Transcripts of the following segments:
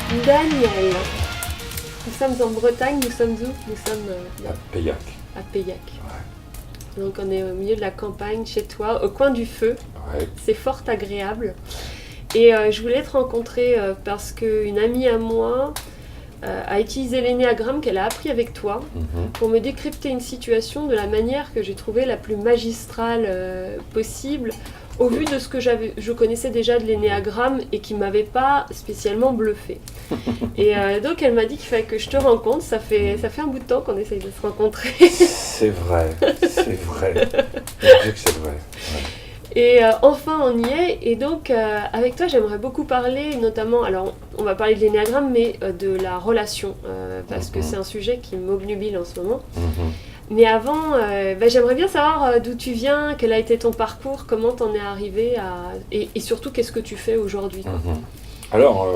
Daniel, nous sommes en Bretagne, nous sommes où? Nous sommes À Paillac. à Paillac. Ouais. Donc on est au milieu de la campagne, chez toi, au coin du feu. Ouais. C'est fort agréable. Et je voulais te rencontrer parce qu'une amie à moi a utilisé l'énéagramme qu'elle a appris avec toi pour me décrypter une situation de la manière que j'ai trouvée la plus magistrale possible, au vu de ce que je connaissais déjà de l'énéagramme et qui ne m'avait pas spécialement bluffé. Et donc elle m'a dit qu'il fallait que je te rencontre. Ça fait un bout de temps qu'on essaye de se rencontrer. C'est vrai, c'est vrai. Je dis que c'est vrai. Ouais. Et enfin on y est, et donc avec toi j'aimerais beaucoup parler, notamment, alors on va parler de l'énéagramme, mais de la relation, parce que c'est un sujet qui m'obnubile en ce moment. Mais avant, j'aimerais bien savoir d'où tu viens, quel a été ton parcours, comment t'en es arrivé à... Et surtout qu'est-ce que tu fais aujourd'hui. Alors,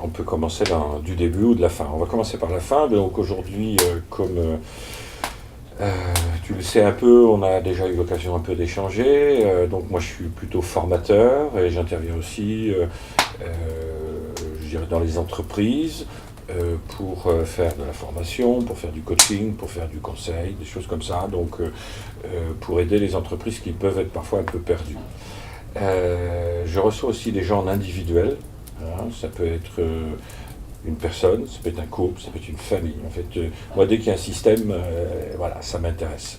on peut commencer du début ou de la fin. On va commencer par la fin. Donc aujourd'hui, comme tu le sais un peu, on a déjà eu l'occasion un peu d'échanger. Donc moi je suis plutôt formateur et j'interviens aussi je dirais dans les entreprises pour faire de la formation, pour faire du coaching, pour faire du conseil, des choses comme ça. Donc pour aider les entreprises qui peuvent être parfois un peu perdues. Je reçois aussi des gens en individuel. Hein, ça peut être une personne, ça peut être un couple, ça peut être une famille. En fait, moi, dès qu'il y a un système, voilà, ça m'intéresse.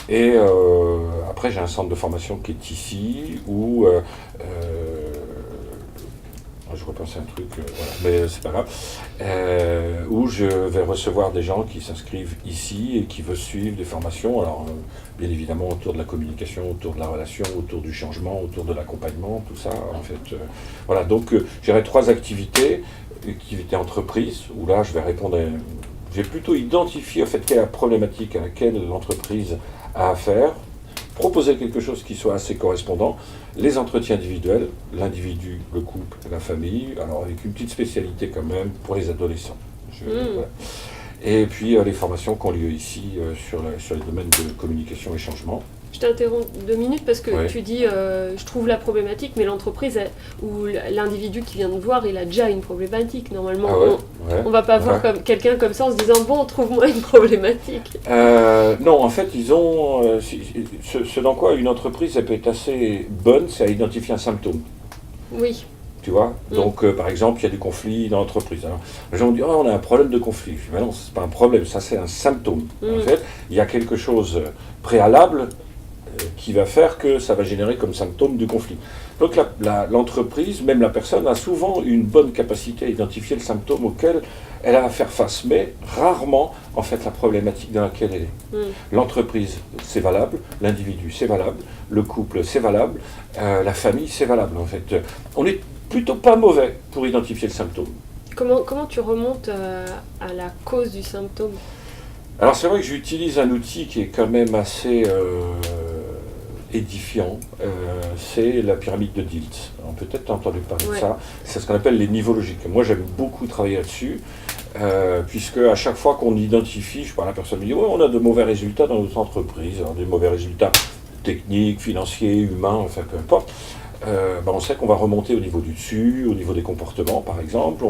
Et après, j'ai un centre de formation qui est ici, où je repense à un truc, voilà, mais c'est pas grave, où je vais recevoir des gens qui s'inscrivent ici et qui veulent suivre des formations. Alors, bien évidemment, autour de la communication, autour de la relation, autour du changement, autour de l'accompagnement, tout ça, en fait. Voilà, donc j'aurai 3 activités entreprise, où là je vais répondre j'ai plutôt identifié en fait quelle est la problématique à laquelle l'entreprise a affaire, proposer quelque chose qui soit assez correspondant, les entretiens individuels, l'individu, le couple, la famille, alors avec une petite spécialité quand même pour les adolescents. Voilà. Et puis les formations qui ont lieu ici sur les domaines de communication et changement. Je t'interromps 2 minutes parce que Ouais. tu dis je trouve la problématique, mais l'entreprise ou l'individu qui vient de voir, il a déjà une problématique. Normalement, Ah ouais, on va pas voir comme quelqu'un comme ça en se disant bon, trouve-moi une problématique. Non, en fait, ils ont ce dans quoi une entreprise elle peut être assez bonne, c'est à identifier un symptôme. Oui. Tu vois, donc par exemple, il y a du conflit dans l'entreprise. Alors, les gens disent oh, on a un problème de conflit. Je dis ben non, c'est pas un problème, ça c'est un symptôme. En fait, il y a quelque chose préalable qui va faire que ça va générer comme symptôme du conflit. Donc l'entreprise, même la personne, a souvent une bonne capacité à identifier le symptôme auquel elle a à faire face, mais rarement en fait la problématique dans laquelle elle est. L'entreprise, c'est valable, l'individu, c'est valable, le couple, c'est valable, la famille, c'est valable. En fait, on est plutôt pas mauvais pour identifier le symptôme. Comment tu remontes à la cause du symptôme? Alors c'est vrai que j'utilise un outil qui est quand même assez édifiant, c'est la pyramide de Dilt. On peut peut-être entendu parler de ça. C'est ce qu'on appelle les niveaux logiques. Moi j'aime beaucoup travailler là-dessus, puisque à chaque fois qu'on identifie, je parle à la personne, me dit ouais, on a de mauvais résultats dans notre entreprise, alors des mauvais résultats techniques, financiers, humains, enfin peu importe. On sait qu'on va remonter au niveau du dessus, au niveau des comportements par exemple.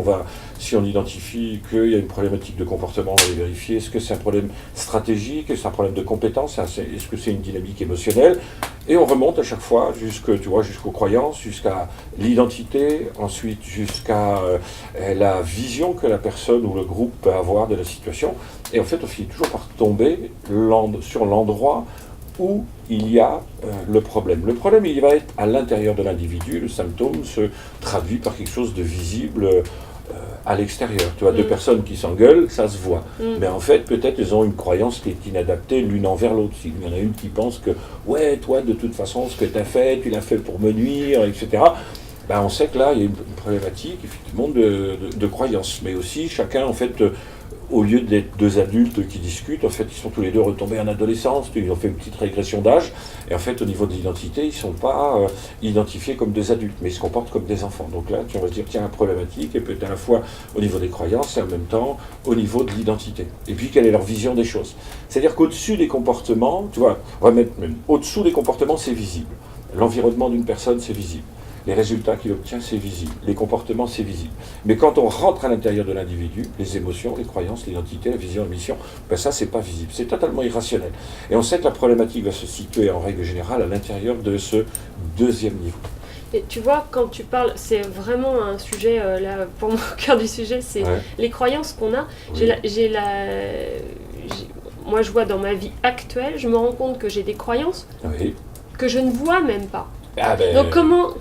Si on identifie qu'il y a une problématique de comportement, on va aller vérifier est-ce que c'est un problème stratégique, est-ce que c'est un problème de compétence, est-ce que c'est une dynamique émotionnelle, et on remonte à chaque fois jusqu'aux croyances, jusqu'à l'identité, ensuite jusqu'à la vision que la personne ou le groupe peut avoir de la situation, et en fait on finit toujours par tomber sur l'endroit où il y a le problème. Le problème, il va être à l'intérieur de l'individu. Le symptôme se traduit par quelque chose de visible à l'extérieur. Tu vois, 2 personnes qui s'engueulent, ça se voit. Mais en fait, peut-être elles ont une croyance qui est inadaptée l'une envers l'autre. Il y en a une qui pense que, ouais, toi, de toute façon, ce que tu as fait, tu l'as fait pour me nuire, etc. On sait que là, il y a une problématique, effectivement, de croyance. Mais aussi, chacun, en fait, au lieu d'être 2 adultes qui discutent, en fait, ils sont tous les 2 retombés en adolescence, ils ont fait une petite régression d'âge, et en fait, au niveau de l'identité, ils ne sont pas identifiés comme 2 adultes, mais ils se comportent comme des enfants. Donc là, on va se dire, tiens, la problématique, elle peut être à la fois au niveau des croyances et en même temps au niveau de l'identité. Et puis, quelle est leur vision des choses? C'est-à-dire qu'au-dessus des comportements, tu vois, on va mettre même au-dessous des comportements, c'est visible. L'environnement d'une personne, c'est visible. les résultats qu'il obtient, c'est visible. Les comportements, c'est visible. Mais quand on rentre à l'intérieur de l'individu, les émotions, les croyances, l'identité, la vision, la mission, ben ça, c'est pas visible. C'est totalement irrationnel. Et on sait que la problématique va se situer en règle générale à l'intérieur de ce deuxième niveau. Et tu vois, quand tu parles, c'est vraiment un sujet, là, pour moi, au cœur du sujet, c'est les croyances qu'on a. Oui. Moi, je vois dans ma vie actuelle, je me rends compte que j'ai des croyances que je ne vois même pas. Ah ben... Donc,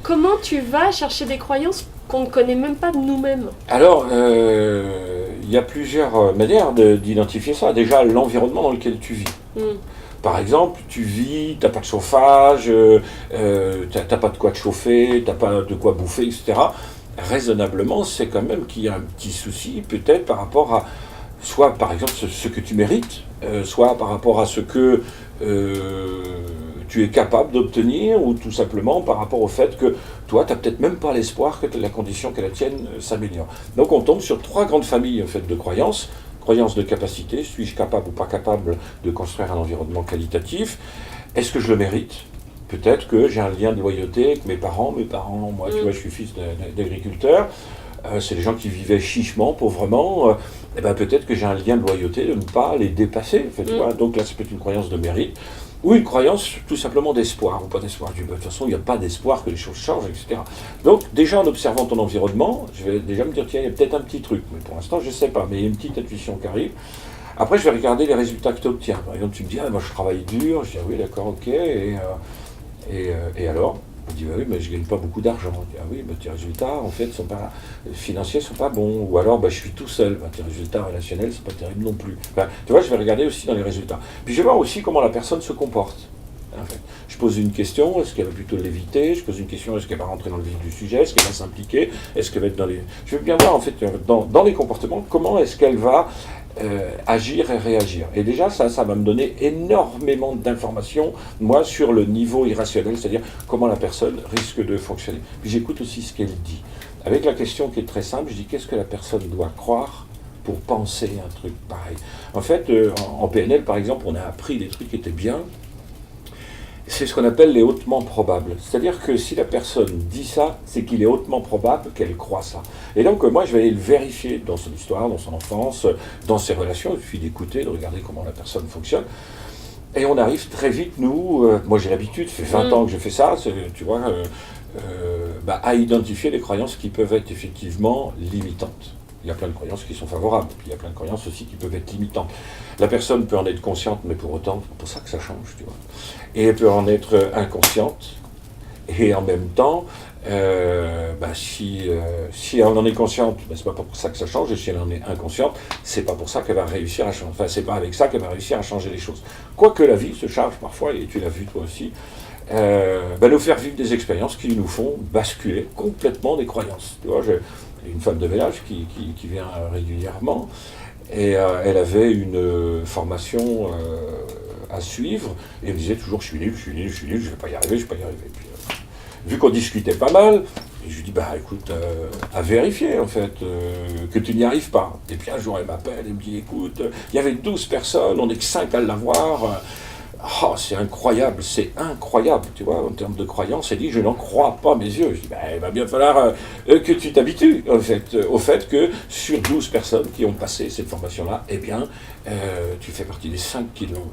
comment tu vas chercher des croyances qu'on ne connaît même pas de nous-mêmes? Alors, il y a plusieurs manières d'identifier ça. Déjà, l'environnement dans lequel tu vis. Par exemple, tu vis, tu n'as pas de chauffage, tu n'as pas de quoi te chauffer, tu n'as pas de quoi bouffer, etc. Raisonnablement, c'est quand même qu'il y a un petit souci, peut-être par rapport à, soit par exemple ce que tu mérites, soit par rapport à ce que tu es capable d'obtenir, ou tout simplement par rapport au fait que toi, tu n'as peut-être même pas l'espoir que la condition que la tienne s'améliore. Donc on tombe sur trois grandes familles en fait, de croyances. Croyance de capacité, suis-je capable ou pas capable de construire un environnement qualitatif? Est-ce que je le mérite? Peut-être que j'ai un lien de loyauté avec mes parents, moi tu vois, je suis fils d'agriculteur, c'est des gens qui vivaient chichement, pauvrement, et ben peut-être que j'ai un lien de loyauté de ne pas les dépasser, en fait, tu vois. Donc là c'est peut-être une croyance de mérite, ou une croyance tout simplement d'espoir, ou pas d'espoir. De toute façon, il n'y a pas d'espoir que les choses changent, etc. Donc, déjà en observant ton environnement, je vais déjà me dire, tiens, il y a peut-être un petit truc, mais pour l'instant, je ne sais pas, mais il y a une petite intuition qui arrive. Après, je vais regarder les résultats que tu obtiens. Par exemple, tu me dis, moi je travaille dur, je dis, ah oui, d'accord, ok, et alors? Je dis, bah oui, mais je ne gagne pas beaucoup d'argent. Je dis, ah oui, bah, tes résultats, en fait, financiers ne sont pas bons. Ou alors, bah, je suis tout seul. Bah, tes résultats relationnels ne sont pas terribles non plus. Bah, tu vois, je vais regarder aussi dans les résultats. Puis je vais voir aussi comment la personne se comporte. En fait. Je pose une question, est-ce qu'elle va plutôt l'éviter? Je pose une question, est-ce qu'elle va rentrer dans le vif du sujet? Est-ce qu'elle va s'impliquer? Est-ce qu'elle va être dans les... Je veux bien voir, en fait, dans les comportements, comment est-ce qu'elle va agir et réagir. Et déjà, ça va me donner énormément d'informations, moi, sur le niveau irrationnel, c'est-à-dire comment la personne risque de fonctionner. Puis j'écoute aussi ce qu'elle dit. Avec la question qui est très simple, je dis, qu'est-ce que la personne doit croire pour penser un truc pareil? En fait, en PNL, par exemple, on a appris des trucs qui étaient bien. C'est ce qu'on appelle les hautement probables. C'est-à-dire que si la personne dit ça, c'est qu'il est hautement probable qu'elle croit ça. Et donc moi, je vais aller le vérifier dans son histoire, dans son enfance, dans ses relations. Il suffit d'écouter, de regarder comment la personne fonctionne. Et on arrive très vite, nous, moi j'ai l'habitude, ça fait 20 ans que je fais ça, tu vois, à identifier les croyances qui peuvent être effectivement limitantes. Il y a plein de croyances qui sont favorables, puis il y a plein de croyances aussi qui peuvent être limitantes. La personne peut en être consciente, mais pour autant, c'est pour ça que ça change, tu vois. Et elle peut en être inconsciente, et en même temps, si elle en est consciente, c'est pas pour ça que ça change, et si elle en est inconsciente, c'est pas pour ça qu'elle va réussir à changer. Enfin, c'est pas avec ça qu'elle va réussir à changer les choses. Quoique la vie se charge parfois, et tu l'as vu toi aussi, nous faire vivre des expériences qui nous font basculer complètement des croyances. Tu vois, une femme de ménage qui vient régulièrement, et elle avait une formation à suivre, et elle me disait toujours, je suis nul, je vais pas y arriver. Puis, vu qu'on discutait pas mal, je lui dis, écoute, à vérifier en fait, que tu n'y arrives pas. Et puis un jour elle m'appelle, elle me dit, écoute, il y avait 12 personnes, on n'est que 5 à l'avoir. C'est incroyable, tu vois, en termes de croyance. Elle dit, je n'en crois pas mes yeux. Je dis, il va bien falloir que tu t'habitues, en fait, au fait que sur 12 personnes qui ont passé cette formation-là, eh bien, tu fais partie des 5 qui l'ont.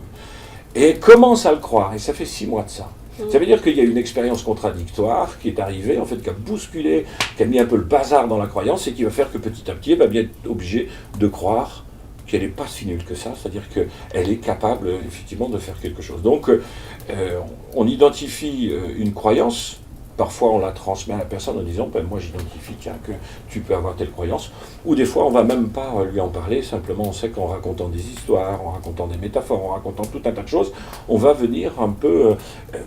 Et elle commence à le croire, et ça fait 6 mois de ça. Ça veut dire qu'il y a une expérience contradictoire qui est arrivée, en fait, qui a bousculé, qui a mis un peu le bazar dans la croyance, et qui va faire que petit à petit, elle va bien être obligée de croire qu'elle n'est pas si nulle que ça, c'est-à-dire qu'elle est capable, effectivement, de faire quelque chose. Donc, on identifie une croyance, parfois on la transmet à la personne en disant, moi j'identifie, tiens, que tu peux avoir telle croyance, ou des fois on ne va même pas lui en parler, simplement on sait qu'en racontant des histoires, en racontant des métaphores, en racontant tout un tas de choses, on va venir un peu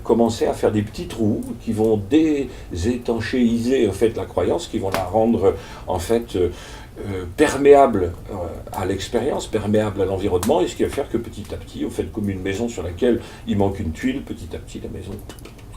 commencer à faire des petits trous qui vont désétanchéiser en fait la croyance, qui vont la rendre en fait perméable à l'expérience, perméable à l'environnement, et ce qui va faire que petit à petit, au fait, comme une maison sur laquelle il manque une tuile, petit à petit la maison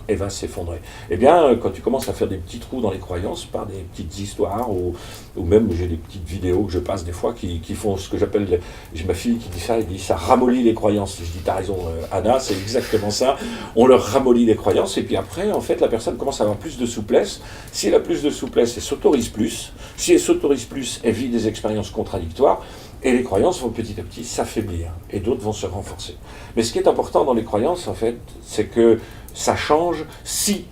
et va s'effondrer. Eh bien, quand tu commences à faire des petits trous dans les croyances par des petites histoires, ou même j'ai des petites vidéos que je passe des fois qui font ce que j'appelle, j'ai ma fille qui dit ça, elle dit ça ramollit les croyances. Je dis, t'as raison Anna, c'est exactement ça, on leur ramollit les croyances, et puis après, en fait, la personne commence à avoir plus de souplesse. Si elle a plus de souplesse, elle s'autorise plus. Si elle s'autorise plus, elle vit des expériences contradictoires, et les croyances vont petit à petit s'affaiblir, et d'autres vont se renforcer. Mais ce qui est important dans les croyances, en fait, c'est que ça change si,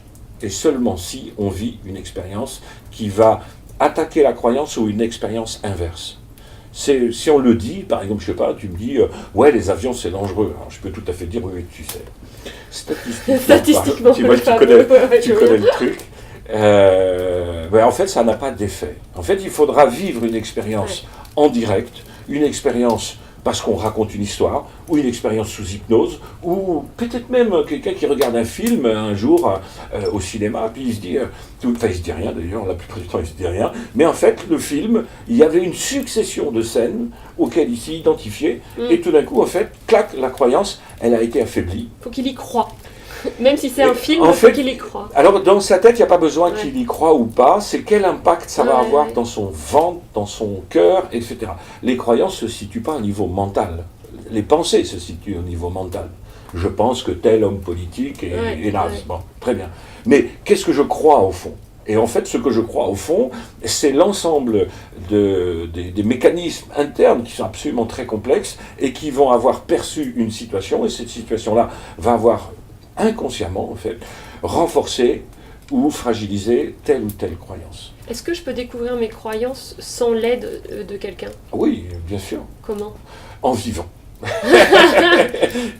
et seulement si, on vit une expérience qui va attaquer la croyance ou une expérience inverse. Si on le dit, par exemple, je sais pas, tu me dis, ouais, les avions c'est dangereux. Alors, je peux tout à fait dire, oui, tu sais. Statistiquement, tu connais le truc. Ben en fait, ça n'a pas d'effet. En fait, il faudra vivre une expérience en direct, une expérience parce qu'on raconte une histoire, ou une expérience sous hypnose, ou peut-être même quelqu'un qui regarde un film un jour au cinéma, puis il se dit, enfin il se dit rien d'ailleurs, la plupart du temps il se dit rien, mais en fait le film, il y avait une succession de scènes auxquelles il s'est identifié, et tout d'un coup en fait, clac, la croyance, elle a été affaiblie. Faut qu'il y croit. Même si c'est un film, il faut qu'il y croit. Alors, dans sa tête, il n'y a pas besoin qu'il y croit ou pas, c'est quel impact ça va avoir dans son ventre, dans son cœur, etc. Les croyances ne se situent pas au niveau mental. Les pensées se situent au niveau mental. Je pense que tel homme politique est naze. Bon, très bien. Mais qu'est-ce que je crois au fond ? Et en fait, ce que je crois au fond, c'est l'ensemble des mécanismes internes qui sont absolument très complexes et qui vont avoir perçu une situation, et cette situation-là va avoir inconsciemment, en fait, renforcer ou fragiliser telle ou telle croyance. Est-ce que je peux découvrir mes croyances sans l'aide de quelqu'un ? Oui, bien sûr. Comment ? En vivant.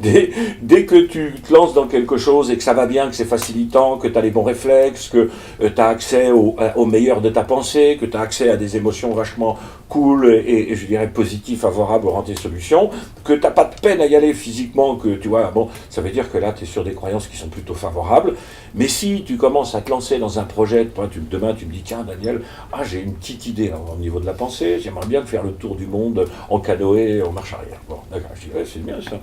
Dès que tu te lances dans quelque chose et que ça va bien, que c'est facilitant, que tu as les bons réflexes, que tu as accès au meilleur de ta pensée, que tu as accès à des émotions vachement cool et je dirais positives, favorables, rendre tes solutions, que tu n'as pas de peine à y aller physiquement, que tu vois, bon, ça veut dire que là tu es sur des croyances qui sont plutôt favorables. Mais si tu commences à te lancer dans un projet, demain tu me dis, tiens Daniel, j'ai une petite idée là, au niveau de la pensée, j'aimerais bien faire le tour du monde en canoë, en marche arrière. Bon, d'accord. Je dis, ouais, c'est bien ça.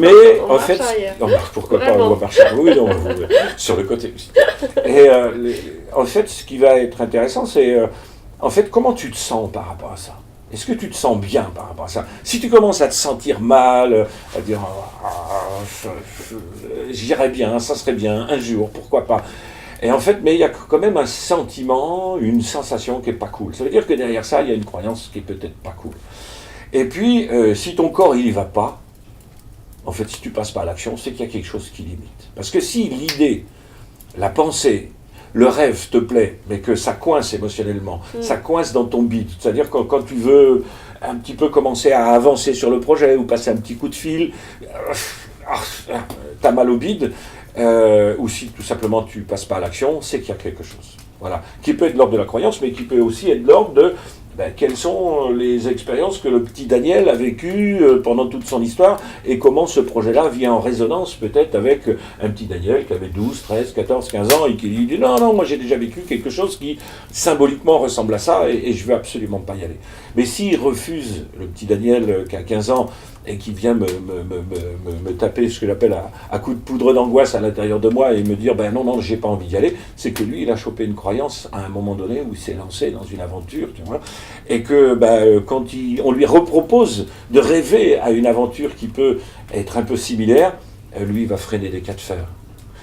Mais en fait, pourquoi pas on va marcher oui, non, sur le côté aussi. Et en fait, ce qui va être intéressant, c'est en fait comment tu te sens par rapport à ça. Est-ce que tu te sens bien par rapport à ça ? Si tu commences à te sentir mal, à dire j'irais bien, ça serait bien, un jour, pourquoi pas ? Et en fait, mais il y a quand même un sentiment, une sensation qui n'est pas cool. Ça veut dire que derrière ça, il y a une croyance qui est peut-être pas cool. Et puis, si ton corps il y va pas, en fait, si tu passes pas à l'action, c'est qu'il y a quelque chose qui limite. Parce que si l'idée, la pensée, le rêve te plaît, mais que ça coince émotionnellement, ça coince dans ton bide, c'est-à-dire quand tu veux un petit peu commencer à avancer sur le projet ou passer un petit coup de fil, t'as mal au bide, ou si tout simplement tu passes pas à l'action, c'est qu'il y a quelque chose. Voilà, qui peut être de l'ordre de la croyance, mais qui peut aussi être de l'ordre de quelles sont les expériences que le petit Daniel a vécues pendant toute son histoire et comment ce projet-là vient en résonance peut-être avec un petit Daniel qui avait 12, 13, 14, 15 ans et qui lui dit non, moi j'ai déjà vécu quelque chose qui symboliquement ressemble à ça et je veux absolument pas y aller. Mais s'il refuse, le petit Daniel qui a 15 ans et qui vient me taper ce que j'appelle à coups de poudre d'angoisse à l'intérieur de moi et me dire non, j'ai pas envie d'y aller, c'est que lui il a chopé une croyance à un moment donné où il s'est lancé dans une aventure, tu vois, et que quand on lui repropose de rêver à une aventure qui peut être un peu similaire, lui il va freiner des cas de fer.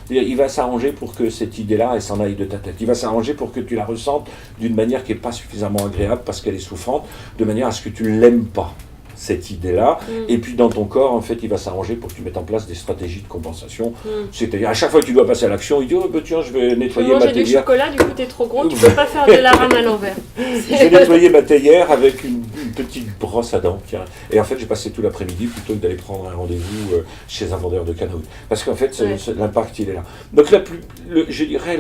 Il va s'arranger pour que cette idée-là, elle s'en aille de ta tête. Il va s'arranger pour que tu la ressentes d'une manière qui n'est pas suffisamment agréable parce qu'elle est souffrante, de manière à ce que tu ne l'aimes pas, cette idée-là. Et puis dans ton corps, en fait, il va s'arranger pour que tu mettes en place des stratégies de compensation. C'est-à-dire, à chaque fois que tu dois passer à l'action, il dit tiens, je vais nettoyer ma théière. Manger du chocolat, du coup, t'es trop gros, tu peux pas faire de la rame à l'envers. Je vais nettoyer ma théière avec une petite brosse à dents. Tiens. Et en fait, j'ai passé tout l'après-midi plutôt que d'aller prendre un rendez-vous chez un vendeur de canoës. Parce qu'en fait, l'impact, il est là. Donc, je dirais,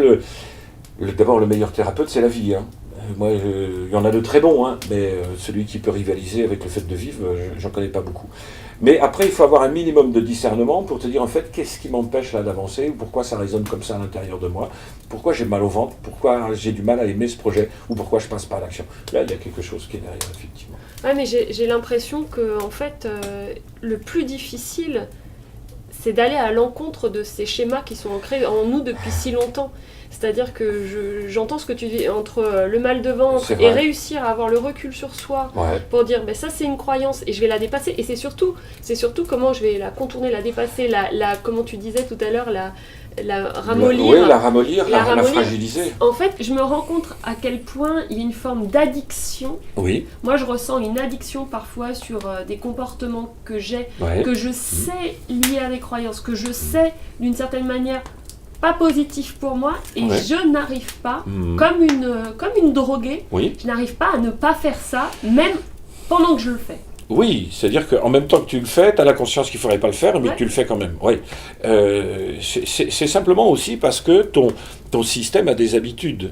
d'abord, le meilleur thérapeute, c'est la vie. Hein. Moi, il y en a de très bons, mais celui qui peut rivaliser avec le fait de vivre, j'en connais pas beaucoup. Mais après, il faut avoir un minimum de discernement pour te dire, en fait, qu'est-ce qui m'empêche là d'avancer, ou pourquoi ça résonne comme ça à l'intérieur de moi, pourquoi j'ai mal au ventre, pourquoi j'ai du mal à aimer ce projet, ou pourquoi je passe pas à l'action. Là, il y a quelque chose qui est derrière, effectivement. Ouais, mais j'ai l'impression que, en fait, le plus difficile, c'est d'aller à l'encontre de ces schémas qui sont ancrés en nous depuis si longtemps. C'est-à-dire que j'entends ce que tu dis entre le mal de ventre et réussir à avoir le recul sur soi pour dire ça c'est une croyance et je vais la dépasser. Et c'est surtout comment je vais la contourner, la dépasser, comment tu disais tout à l'heure, la ramollir. Oui, la ramollir, la fragiliser. En fait, je me rends compte à quel point il y a une forme d'addiction. Oui. Moi, je ressens une addiction parfois sur des comportements que j'ai, que je sais liés à des croyances, que je sais d'une certaine manière pas positif pour moi et je n'arrive pas, comme une droguée, je n'arrive pas à ne pas faire ça, même pendant que je le fais. Oui, c'est-à-dire qu'en même temps que tu le fais, tu as la conscience qu'il ne faudrait pas le faire, mais tu le fais quand même. Oui. C'est simplement aussi parce que ton système a des habitudes.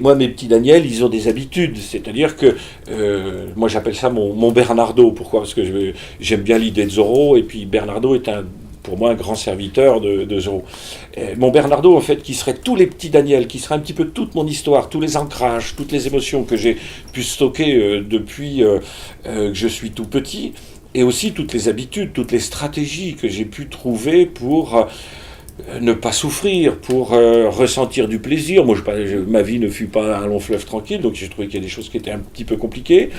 Moi, mes petits Daniel, ils ont des habitudes. C'est-à-dire que, moi j'appelle ça mon Bernardo. Pourquoi ? Parce que j'aime bien l'idée de Zorro, et puis Bernardo est pour moi un grand serviteur de Zorro. Mon Bernardo, en fait, qui serait tous les petits Daniel, qui serait un petit peu toute mon histoire, tous les ancrages, toutes les émotions que j'ai pu stocker depuis que je suis tout petit, et aussi toutes les habitudes, toutes les stratégies que j'ai pu trouver pour ne pas souffrir, pour ressentir du plaisir. Moi, ma vie ne fut pas un long fleuve tranquille, donc j'ai trouvé qu'il y a des choses qui étaient un petit peu compliquées.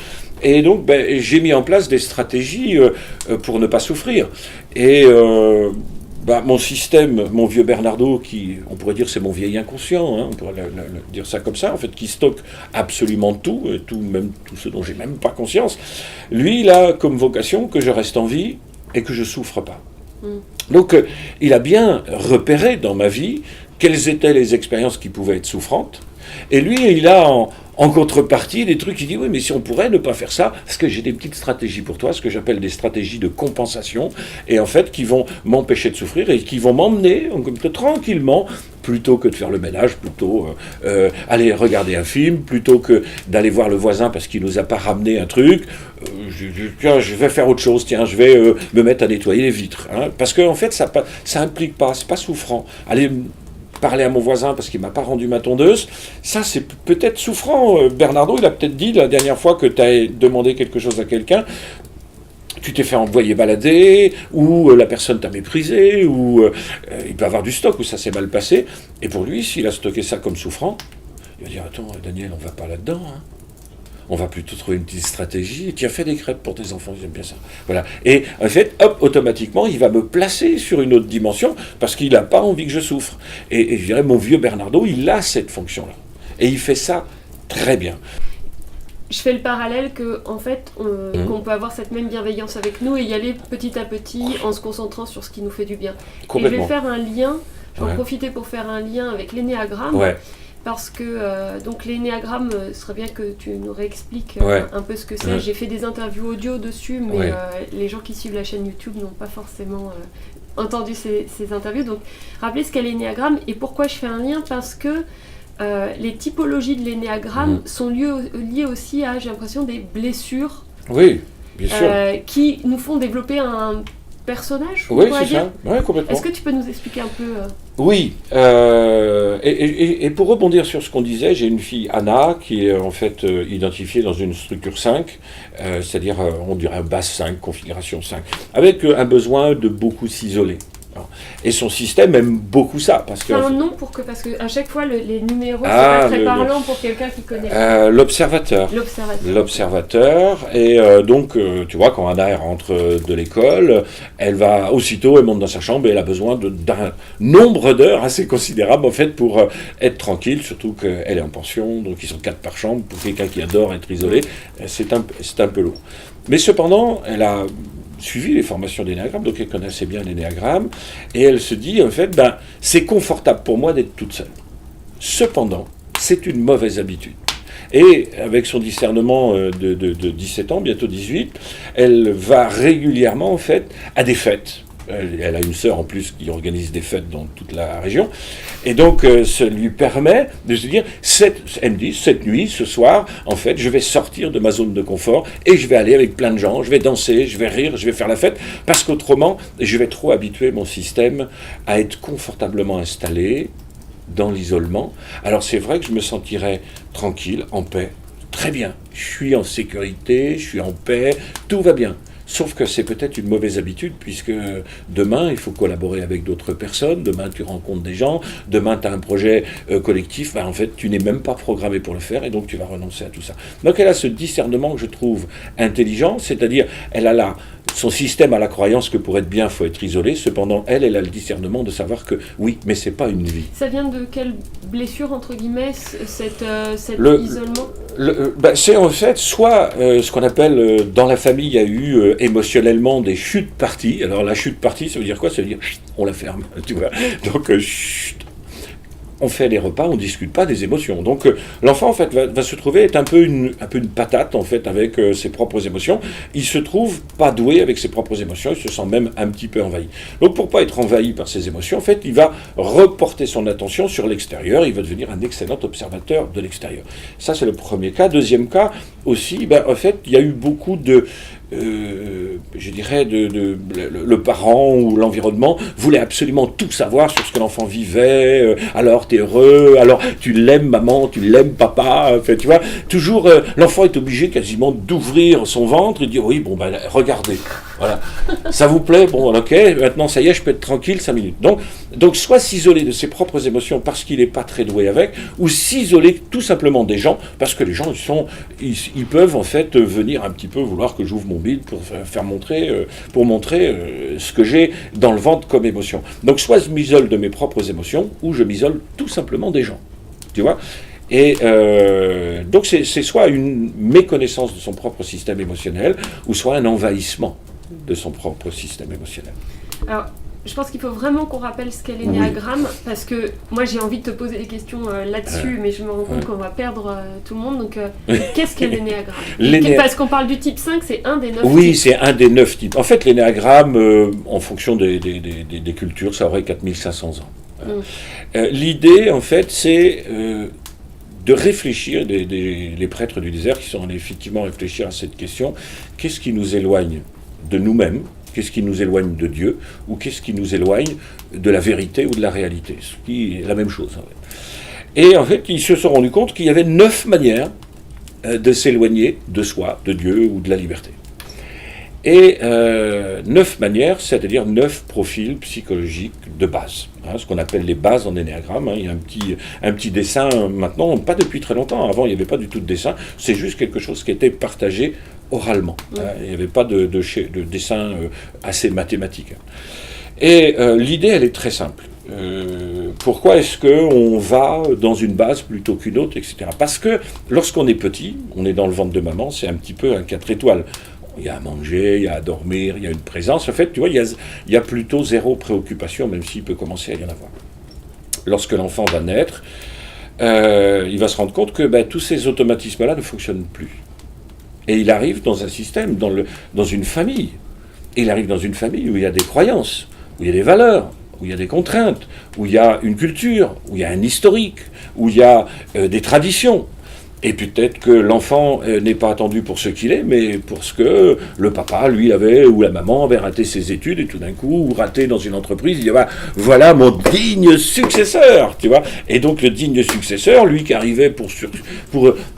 Et donc, j'ai mis en place des stratégies pour ne pas souffrir. Et mon système, mon vieux Bernardo, on pourrait dire c'est mon vieil inconscient, on pourrait dire ça comme ça, en fait, qui stocke absolument tout, même tout ce dont j'ai même pas conscience, lui, il a comme vocation que je reste en vie et que je souffre pas. Donc, il a bien repéré dans ma vie quelles étaient les expériences qui pouvaient être souffrantes. Et lui, il a en contrepartie des trucs, il dit, oui, mais si on pourrait ne pas faire ça, parce que j'ai des petites stratégies pour toi, ce que j'appelle des stratégies de compensation, et en fait, qui vont m'empêcher de souffrir et qui vont m'emmener tranquillement, plutôt que de faire le ménage, plutôt aller regarder un film, plutôt que d'aller voir le voisin parce qu'il nous a pas ramené un truc, je vais faire autre chose, tiens, je vais me mettre à nettoyer les vitres. Parce qu'en fait, ça implique pas, c'est pas souffrant. Aller parler à mon voisin parce qu'il m'a pas rendu ma tondeuse, ça c'est peut-être souffrant. Bernardo, il a peut-être dit la dernière fois que tu as demandé quelque chose à quelqu'un, tu t'es fait envoyer balader, ou la personne t'a méprisé, ou il peut avoir du stock où ça s'est mal passé, et pour lui, s'il a stocké ça comme souffrant, il va dire, attends Daniel, on va pas là-dedans, on va plutôt trouver une petite stratégie. Tu as fait des crêpes pour tes enfants, ils aiment bien ça. Voilà. Et en fait, hop, automatiquement, il va me placer sur une autre dimension parce qu'il n'a pas envie que je souffre. Et je dirais, mon vieux Bernardo, il a cette fonction-là. Et il fait ça très bien. Je fais le parallèle qu'en fait, qu'on peut avoir cette même bienveillance avec nous et y aller petit à petit en se concentrant sur ce qui nous fait du bien. Et je vais faire un lien, je vais en profiter pour faire un lien avec l'énéagramme. Ouais. Parce que donc l'énéagramme, ce serait bien que tu nous réexpliques un peu ce que c'est. J'ai fait des interviews audio dessus, mais les gens qui suivent la chaîne YouTube n'ont pas forcément entendu ces interviews. Donc rappelez ce qu'est l'énéagramme et pourquoi je fais un lien, parce que les typologies de l'énéagramme sont liées aussi à, j'ai l'impression, des blessures bien sûr. Qui nous font développer un personnage. Oui, c'est ça. Ouais, complètement. Est-ce que tu peux nous expliquer un peu Oui, et pour rebondir sur ce qu'on disait, j'ai une fille, Anna, qui est en fait identifiée dans une structure 5, c'est-à-dire, on dirait base 5, configuration 5, avec un besoin de beaucoup s'isoler. Et son système aime beaucoup ça. Parce que, un nom parce que à chaque fois les numéros, c'est pas très parlant pour quelqu'un qui connaît. L'observateur. L'observateur. Et donc, tu vois, quand Anna rentre de l'école, elle monte dans sa chambre et elle a besoin d'un nombre d'heures assez considérable en fait pour être tranquille, surtout qu'elle est en pension, donc ils sont 4 par chambre. Pour quelqu'un qui adore être isolé, c'est un peu lourd. Mais cependant, elle a suivi les formations d'énéagramme, donc elle connaissait bien l'énéagramme, et elle se dit, en fait, c'est confortable pour moi d'être toute seule. Cependant, c'est une mauvaise habitude. Et avec son discernement de 17 ans, bientôt 18, elle va régulièrement, en fait, à des fêtes. Elle a une sœur en plus qui organise des fêtes dans toute la région. Et donc, ça lui permet de se dire, elle me dit, cette nuit, ce soir, en fait, je vais sortir de ma zone de confort et je vais aller avec plein de gens, je vais danser, je vais rire, je vais faire la fête, parce qu'autrement, je vais trop habituer mon système à être confortablement installé dans l'isolement. Alors, c'est vrai que je me sentirais tranquille, en paix, très bien. Je suis en sécurité, je suis en paix, tout va bien. Sauf que c'est peut-être une mauvaise habitude, puisque demain, il faut collaborer avec d'autres personnes, demain tu rencontres des gens, demain tu as un projet collectif, en fait tu n'es même pas programmé pour le faire, et donc tu vas renoncer à tout ça. Donc elle a ce discernement que je trouve intelligent, c'est-à-dire elle a son système a la croyance que pour être bien, il faut être isolé, cependant elle a le discernement de savoir que oui, mais c'est pas une vie. Ça vient de quelle blessure, entre guillemets, cet isolement? C'est en fait soit ce qu'on appelle dans la famille, il y a eu émotionnellement des chutes parties. Alors la chute partie, ça veut dire quoi? Ça veut dire on la ferme, tu vois. Donc on fait les repas, on ne discute pas des émotions. Donc l'enfant en fait va se trouver être un peu une patate en fait avec ses propres émotions. Il se trouve pas doué avec ses propres émotions, il se sent même un petit peu envahi. Donc pour pas être envahi par ses émotions, en fait, il va reporter son attention sur l'extérieur, il va devenir un excellent observateur de l'extérieur. Ça c'est le premier cas. Deuxième cas aussi, en fait, il y a eu beaucoup de je dirais, le parent ou l'environnement voulait absolument tout savoir sur ce que l'enfant vivait. Alors, t'es heureux, alors tu l'aimes maman, tu l'aimes papa. Enfin, tu vois, toujours, l'enfant est obligé quasiment d'ouvrir son ventre et de dire oui, bon, ben, regardez, voilà, ça vous plaît, bon, ok, maintenant ça y est, je peux être tranquille 5 minutes. Donc soit s'isoler de ses propres émotions parce qu'il n'est pas très doué avec, ou s'isoler tout simplement des gens parce que les gens ils peuvent en fait venir un petit peu vouloir que j'ouvre mon bide pour montrer ce que j'ai dans le ventre comme émotion. Donc soit je m'isole de mes propres émotions, ou je m'isole tout simplement des gens. Tu vois ? Et donc c'est soit une méconnaissance de son propre système émotionnel, ou soit un envahissement de son propre système émotionnel. Alors, je pense qu'il faut vraiment qu'on rappelle ce qu'est l'énéagramme, parce que moi j'ai envie de te poser des questions là-dessus, mais je me rends compte qu'on va perdre tout le monde. Donc, qu'est-ce qu'est l'énéagramme? Parce qu'on parle du type 5, c'est un des 9 types. Oui, c'est un des 9 types. En fait, l'énéagramme, en fonction des cultures, ça aurait 4500 ans. L'idée, en fait, c'est de réfléchir, les prêtres du désert qui sont allés effectivement réfléchir à cette question, qu'est-ce qui nous éloigne de nous-mêmes, qu'est-ce qui nous éloigne de Dieu, ou qu'est-ce qui nous éloigne de la vérité ou de la réalité, ce qui est la même chose. En fait. Et en fait, ils se sont rendus compte qu'il y avait 9 manières de s'éloigner de soi, de Dieu ou de la liberté. Et 9 manières, c'est-à-dire 9 profils psychologiques de base, ce qu'on appelle les bases en énéagramme. Il y a un petit dessin maintenant, pas depuis très longtemps, avant il n'y avait pas du tout de dessin, c'est juste quelque chose qui était partagé oralement. Il n'y avait pas de dessin assez mathématique. Et l'idée, elle est très simple. Pourquoi est-ce qu'on va dans une base plutôt qu'une autre, etc. Parce que lorsqu'on est petit, on est dans le ventre de maman, c'est un petit peu un 4 étoiles. Il y a à manger, il y a à dormir, il y a une présence. En fait, tu vois, il y a plutôt 0 préoccupation, même s'il peut commencer à y en avoir. Lorsque l'enfant va naître, il va se rendre compte que tous ces automatismes-là ne fonctionnent plus. Et il arrive dans un système, dans une famille. Et il arrive dans une famille où il y a des croyances, où il y a des valeurs, où il y a des contraintes, où il y a une culture, où il y a un historique, où il y a des traditions. Et peut-être que l'enfant n'est pas attendu pour ce qu'il est, mais pour ce que le papa, lui, avait, ou la maman avait raté ses études, et tout d'un coup, ou raté dans une entreprise, il dit voilà mon digne successeur, tu vois. Et donc le digne successeur, lui qui arrivait pour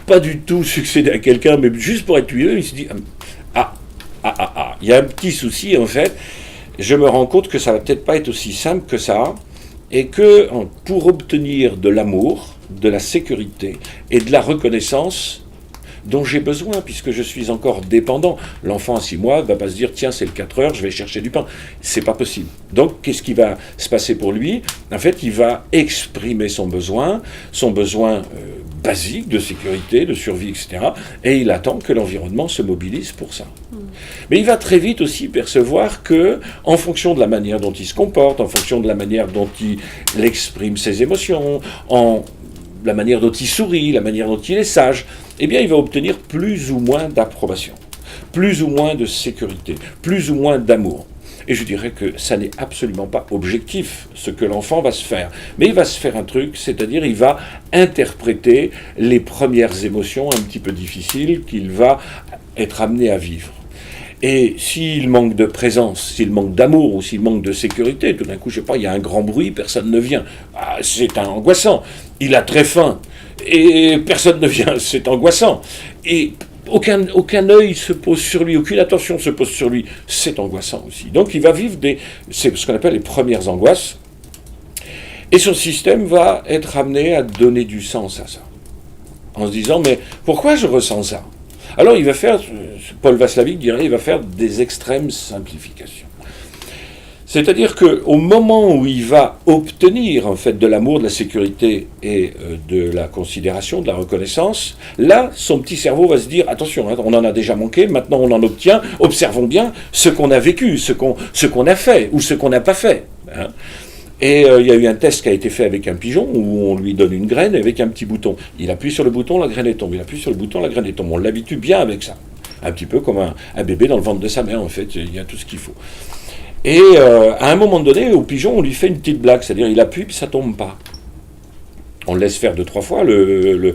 pas du tout succéder à quelqu'un, mais juste pour être lui-même, il se dit il y a un petit souci en fait. Je me rends compte que ça va peut-être pas être aussi simple que ça, et que pour obtenir de l'amour, de la sécurité et de la reconnaissance dont j'ai besoin, puisque je suis encore dépendant. L'enfant à 6 mois ne va pas se dire « Tiens, c'est le 4 heures, je vais chercher du pain ». C'est pas possible. Donc, qu'est-ce qui va se passer pour lui? En fait, il va exprimer son besoin basique de sécurité, de survie, etc. Et il attend que l'environnement se mobilise pour ça. Mais il va très vite aussi percevoir que, en fonction de la manière dont il se comporte, en fonction de la manière dont il exprime ses émotions, la manière dont il sourit, la manière dont il est sage, eh bien, il va obtenir plus ou moins d'approbation, plus ou moins de sécurité, plus ou moins d'amour. Et je dirais que ça n'est absolument pas objectif, ce que l'enfant va se faire. Mais il va se faire un truc, c'est-à-dire il va interpréter les premières émotions un petit peu difficiles qu'il va être amené à vivre. Et s'il manque de présence, s'il manque d'amour ou s'il manque de sécurité, tout d'un coup, je sais pas, il y a un grand bruit, personne ne vient. C'est angoissant. Il a très faim et personne ne vient, c'est angoissant. Et aucun œil se pose sur lui, aucune attention se pose sur lui, c'est angoissant aussi. Donc il va vivre c'est ce qu'on appelle les premières angoisses, et son système va être amené à donner du sens à ça, en se disant, mais pourquoi je ressens ça? Alors il va faire, Paul Václavic dirait, il va faire des extrêmes simplifications. C'est-à-dire qu'au moment où il va obtenir en fait de l'amour, de la sécurité et de la considération, de la reconnaissance, là, son petit cerveau va se dire, attention, hein, on en a déjà manqué, maintenant on en obtient, observons bien ce qu'on a vécu, ce qu'on a fait ou ce qu'on n'a pas fait. Hein. Et il y a eu un test qui a été fait avec un pigeon où on lui donne une graine avec un petit bouton. Il appuie sur le bouton, la graine est tombée. Il appuie sur le bouton, la graine est tombée. On l'habitue bien avec ça. Un petit peu comme un bébé dans le ventre de sa mère, en fait. Il y a tout ce qu'il faut. Et à un moment donné, au pigeon, on lui fait une petite blague. C'est-à-dire, il appuie, puis ça tombe pas. On le laisse faire 2-3 fois. Le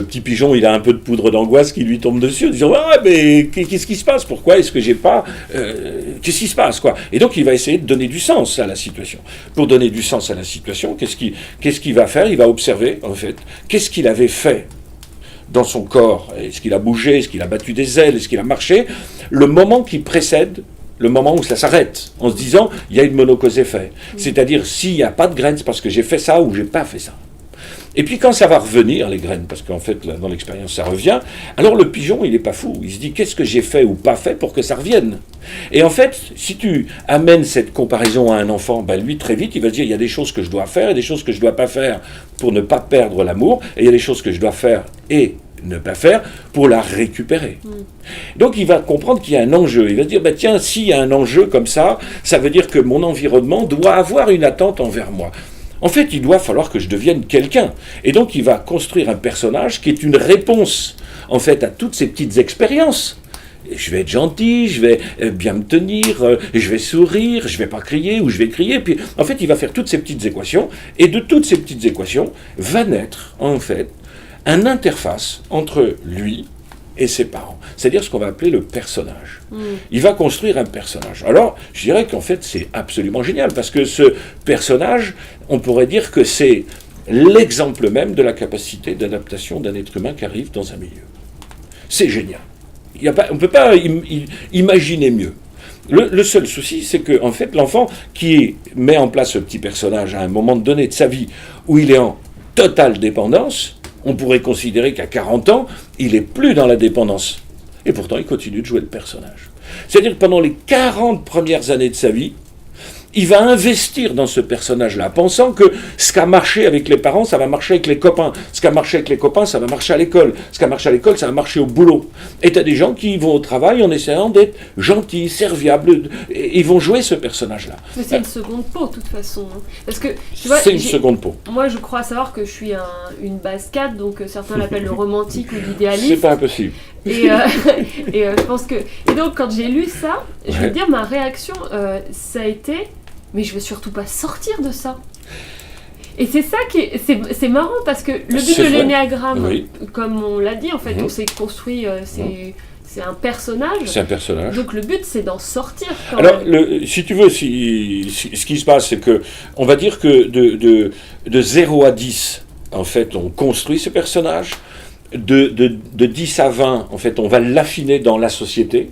petit pigeon, il a un peu de poudre d'angoisse qui lui tombe dessus, en disant « Ah, mais qu'est-ce qui se passe? Pourquoi est-ce que j'ai pas... qu'est-ce qui se passe, quoi ?» Et donc, il va essayer de donner du sens à la situation. Pour donner du sens à la situation, qu'est-ce qu'il va faire? Il va observer, en fait, qu'est-ce qu'il avait fait dans son corps. Est-ce qu'il a bougé? Est-ce qu'il a battu des ailes? Est-ce qu'il a marché? Le moment qui précède le moment où ça s'arrête, en se disant « Il y a une monocause-effet. » C'est-à-dire, s'il n'y a pas de graines, c'est parce que j'ai fait ça ou j'ai pas fait ça. Et puis quand ça va revenir, les graines, parce qu'en fait, là, dans l'expérience, ça revient, alors le pigeon, il n'est pas fou. Il se dit, qu'est-ce que j'ai fait ou pas fait pour que ça revienne? Et en fait, si tu amènes cette comparaison à un enfant, ben lui, très vite, il va se dire, il y a des choses que je dois faire et des choses que je ne dois pas faire pour ne pas perdre l'amour, et il y a des choses que je dois faire et ne pas faire pour la récupérer. Donc il va comprendre qu'il y a un enjeu. Il va se dire, ben, tiens, s'il y a un enjeu comme ça veut dire que mon environnement doit avoir une attente envers moi. En fait, il doit falloir que je devienne quelqu'un. Et donc, il va construire un personnage qui est une réponse, en fait, à toutes ces petites expériences. Et je vais être gentil, je vais bien me tenir, je vais sourire, je ne vais pas crier ou je vais crier. Puis, en fait, il va faire toutes ces petites équations. Et de toutes ces petites équations va naître, en fait, une interface entre lui et ses parents. C'est-à-dire ce qu'on va appeler le personnage. Il va construire un personnage. Alors, je dirais qu'en fait, c'est absolument génial, parce que ce personnage, on pourrait dire que c'est l'exemple même de la capacité d'adaptation d'un être humain qui arrive dans un milieu. C'est génial. On ne peut pas imaginer mieux. Le seul souci, c'est que en fait, l'enfant qui met en place ce petit personnage à un moment donné de sa vie où il est en totale dépendance, on pourrait considérer qu'à 40 ans, il n'est plus dans la dépendance. Et pourtant, il continue de jouer le personnage. C'est-à-dire que pendant les 40 premières années de sa vie, il va investir dans ce personnage-là, pensant que ce qui a marché avec les parents, ça va marcher avec les copains. Ce qui a marché avec les copains, ça va marcher à l'école. Ce qui a marché à l'école, ça va marcher au boulot. Et tu as des gens qui vont au travail en essayant d'être gentils, serviables, et ils vont jouer ce personnage-là. Mais c'est une seconde peau, de toute façon. Parce que, tu vois, c'est une seconde peau. Moi, je crois savoir que je suis une base 4, donc certains l'appellent le romantique ou l'idéaliste. C'est pas impossible. Et je pense que... Et donc, quand j'ai lu ça, je veux dire, ma réaction, ça a été... Mais je veux surtout pas sortir de ça. Et c'est ça qui est... C'est marrant, parce que le but de l'énéagramme, comme on l'a dit, en fait, on s'est construit... C'est un personnage. C'est un personnage. Donc le but, c'est d'en sortir. Alors, si tu veux, ce qui se passe, c'est que on va dire que de 0 à 10, en fait, on construit ce personnage. De 10 à 20, en fait, on va l'affiner dans la société.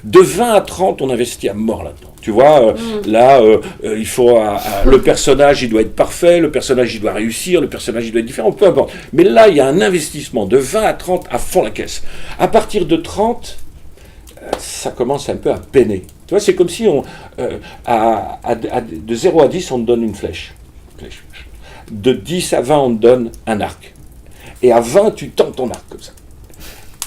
De 20 à 30, on investit à mort là-dedans. Tu vois, là, il faut... le personnage, il doit être parfait, le personnage, il doit réussir, le personnage, il doit être différent, peu importe. Mais là, il y a un investissement de 20 à 30 à fond la caisse. À partir de 30, ça commence un peu à peiner. Tu vois, c'est comme si de 0 à 10, on te donne une flèche. De 10 à 20, on te donne un arc. Et à 20, tu tends ton arc comme ça.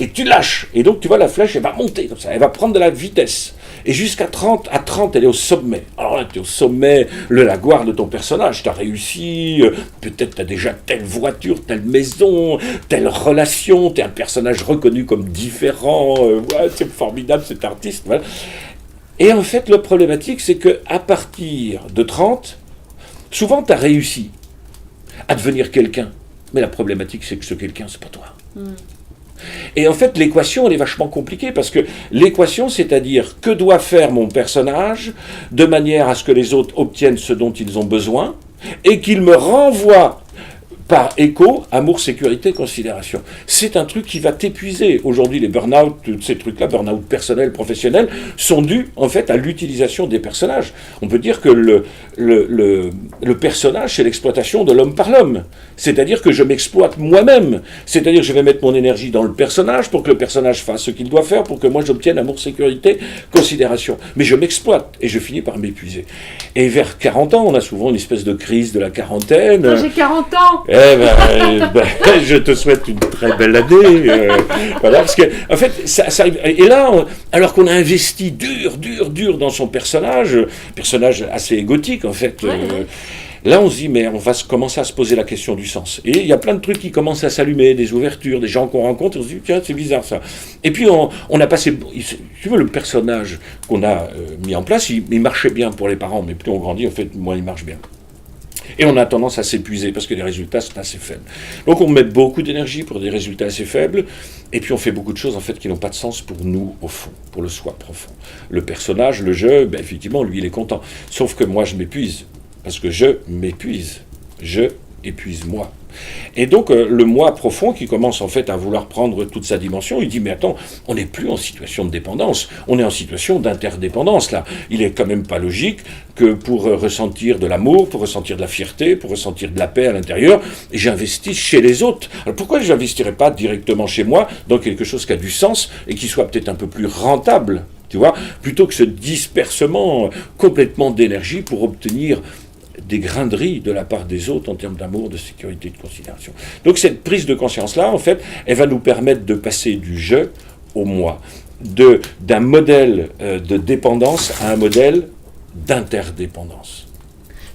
Et tu lâches. Et donc, tu vois, la flèche, elle va monter comme ça. Elle va prendre de la vitesse. Et jusqu'à 30, à 30, elle est au sommet. Alors là, tu es au sommet, la gloire de ton personnage. Tu as réussi, peut-être tu as déjà telle voiture, telle maison, telle relation. Tu es un personnage reconnu comme différent. Ouais, c'est formidable, cet artiste. Voilà. Et en fait, le problématique, c'est qu'à partir de 30, souvent, tu as réussi à devenir quelqu'un. Mais la problématique, c'est que ce quelqu'un, c'est pas toi. Et en fait, l'équation, elle est vachement compliquée, parce que l'équation, c'est-à-dire que doit faire mon personnage de manière à ce que les autres obtiennent ce dont ils ont besoin, et qu'il me renvoie par écho, amour, sécurité, considération. C'est un truc qui va t'épuiser. Aujourd'hui, les burn-out, tous ces trucs-là, burn-out personnel, professionnel, sont dus en fait à l'utilisation des personnages. On peut dire que le personnage, c'est l'exploitation de l'homme par l'homme. C'est-à-dire que je m'exploite moi-même. C'est-à-dire que je vais mettre mon énergie dans le personnage pour que le personnage fasse ce qu'il doit faire, pour que moi j'obtienne amour, sécurité, considération. Mais je m'exploite et je finis par m'épuiser. Et vers 40 ans, on a souvent une espèce de crise de la quarantaine. Moi, j'ai 40 ans. Je te souhaite une très belle année. Voilà, parce que, en fait, ça arrive. Et là, alors qu'on a investi dur dans son personnage assez égotique, en fait. Là, on se dit, mais on va commencer à se poser la question du sens. Et il y a plein de trucs qui commencent à s'allumer, des ouvertures, des gens qu'on rencontre, et on se dit, tiens, c'est bizarre ça. Et puis, on a passé, tu vois, le personnage qu'on a mis en place, il marchait bien pour les parents, mais plus on grandit, en fait, moins il marche bien. Et on a tendance à s'épuiser parce que les résultats sont assez faibles. Donc on met beaucoup d'énergie pour des résultats assez faibles, et puis on fait beaucoup de choses en fait qui n'ont pas de sens pour nous au fond, pour le soi profond. Le personnage, le jeu, ben, effectivement, lui il est content. Sauf que moi je m'épuise, parce que je m'épuise. Je épuise moi. Et donc le moi profond qui commence en fait à vouloir prendre toute sa dimension, il dit mais attends, on n'est plus en situation de dépendance, on est en situation d'interdépendance là. Il est quand même pas logique que pour ressentir de l'amour, pour ressentir de la fierté, pour ressentir de la paix à l'intérieur, j'investisse chez les autres. Alors pourquoi je n'investirais pas directement chez moi dans quelque chose qui a du sens et qui soit peut-être un peu plus rentable, tu vois, plutôt que ce dispersement complètement d'énergie pour obtenir des grains de riz de la part des autres en termes d'amour, de sécurité, de considération. Donc cette prise de conscience-là, en fait, elle va nous permettre de passer du je au moi, d'un modèle de dépendance à un modèle d'interdépendance.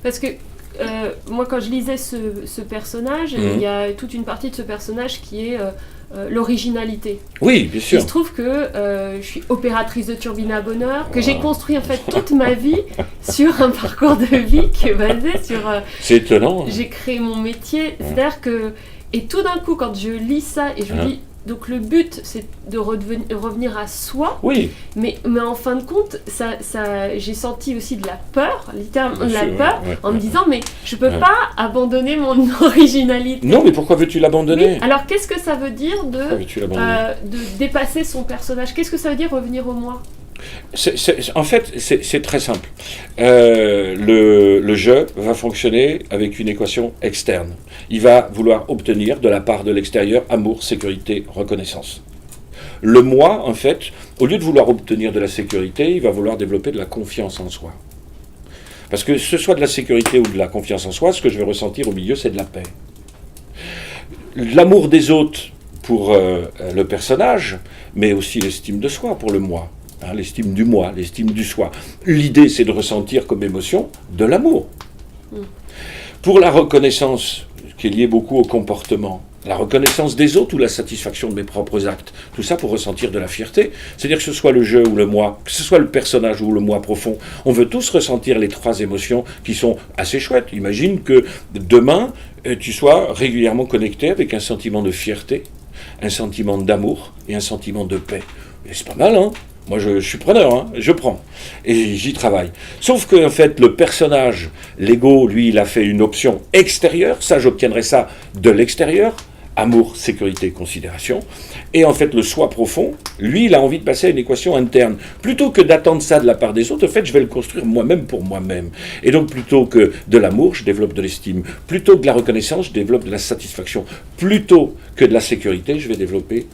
Parce que moi, quand je lisais ce personnage, il y a toute une partie de ce personnage qui est l'originalité. Oui, bien sûr. Il se trouve que je suis opératrice de turbine à bonheur, que j'ai construit en fait toute ma vie sur un parcours de vie qui est basé sur... c'est étonnant. J'ai créé mon métier, c'est-à-dire que... Et tout d'un coup, quand je lis ça et je dis... Donc le but, c'est de revenir à soi. Oui. Mais en fin de compte, j'ai senti aussi de la peur, littéralement de la peur, en me disant, mais je peux pas abandonner mon originalité. Non, mais pourquoi veux-tu l'abandonner ? Oui. Alors qu'est-ce que ça veut dire de dépasser son personnage ? Qu'est-ce que ça veut dire revenir au moi ? En fait, c'est très simple. Le jeu va fonctionner avec une équation externe. Il va vouloir obtenir de la part de l'extérieur amour, sécurité, reconnaissance. Le moi, en fait, au lieu de vouloir obtenir de la sécurité, il va vouloir développer de la confiance en soi. Parce que ce soit de la sécurité ou de la confiance en soi, ce que je vais ressentir au milieu, c'est de la paix. L'amour des autres pour le personnage, mais aussi l'estime de soi pour le moi. L'estime du moi, l'estime du soi. L'idée, c'est de ressentir comme émotion de l'amour. Pour la reconnaissance, qui est liée beaucoup au comportement, la reconnaissance des autres ou la satisfaction de mes propres actes, tout ça pour ressentir de la fierté. C'est-à-dire que ce soit le jeu ou le moi, que ce soit le personnage ou le moi profond, on veut tous ressentir les trois émotions qui sont assez chouettes. Imagine que demain, tu sois régulièrement connecté avec un sentiment de fierté, un sentiment d'amour et un sentiment de paix. Et c'est pas mal, hein ? Moi, je suis preneur, je prends. Et j'y travaille. Sauf que, en fait, le personnage, l'ego, lui, il a fait une option extérieure. Ça, j'obtiendrai ça de l'extérieur. Amour, sécurité, considération. Et en fait, le soi profond, lui, il a envie de passer à une équation interne. Plutôt que d'attendre ça de la part des autres, en fait, je vais le construire moi-même pour moi-même. Et donc, plutôt que de l'amour, je développe de l'estime. Plutôt que de la reconnaissance, je développe de la satisfaction. Plutôt que de la sécurité, je vais développer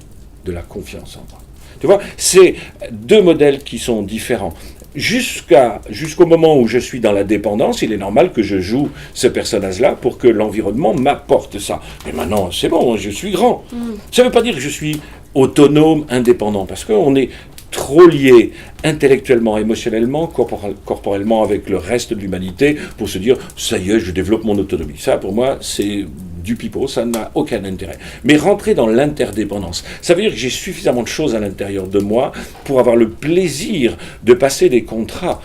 de la confiance en moi. Tu vois, c'est deux modèles qui sont différents. Jusqu'au moment où je suis dans la dépendance, il est normal que je joue ce personnage-là pour que l'environnement m'apporte ça. Mais maintenant, c'est bon, je suis grand. Ça ne veut pas dire que je suis autonome, indépendant, parce qu'on est trop lié intellectuellement, émotionnellement, corporellement avec le reste de l'humanité pour se dire « ça y est, je développe mon autonomie ». Ça, pour moi, c'est du pipeau, ça n'a aucun intérêt. Mais rentrer dans l'interdépendance, ça veut dire que j'ai suffisamment de choses à l'intérieur de moi pour avoir le plaisir de passer des contrats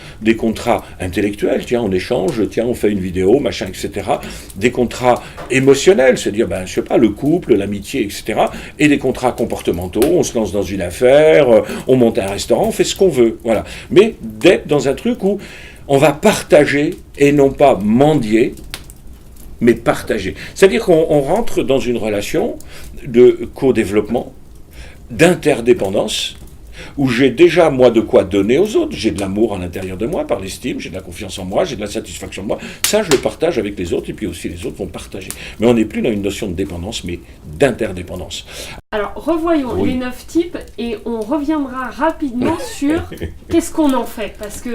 intellectuels, tiens, on échange, tiens, on fait une vidéo, machin, etc. Des contrats émotionnels, c'est-à-dire, je sais pas, le couple, l'amitié, etc. Et des contrats comportementaux, on se lance dans une affaire, on monte un restaurant, on fait ce qu'on veut, voilà. Mais d'être dans un truc où on va partager et non pas mendier mais partagée. C'est-à-dire qu'on rentre dans une relation de co-développement, d'interdépendance, où j'ai déjà, moi, de quoi donner aux autres. J'ai de l'amour à l'intérieur de moi, par l'estime, j'ai de la confiance en moi, j'ai de la satisfaction de moi. Ça, je le partage avec les autres, et puis aussi les autres vont partager. Mais on n'est plus dans une notion de dépendance, mais d'interdépendance. Alors, revoyons les 9 types, et on reviendra rapidement sur qu'est-ce qu'on en fait. Parce que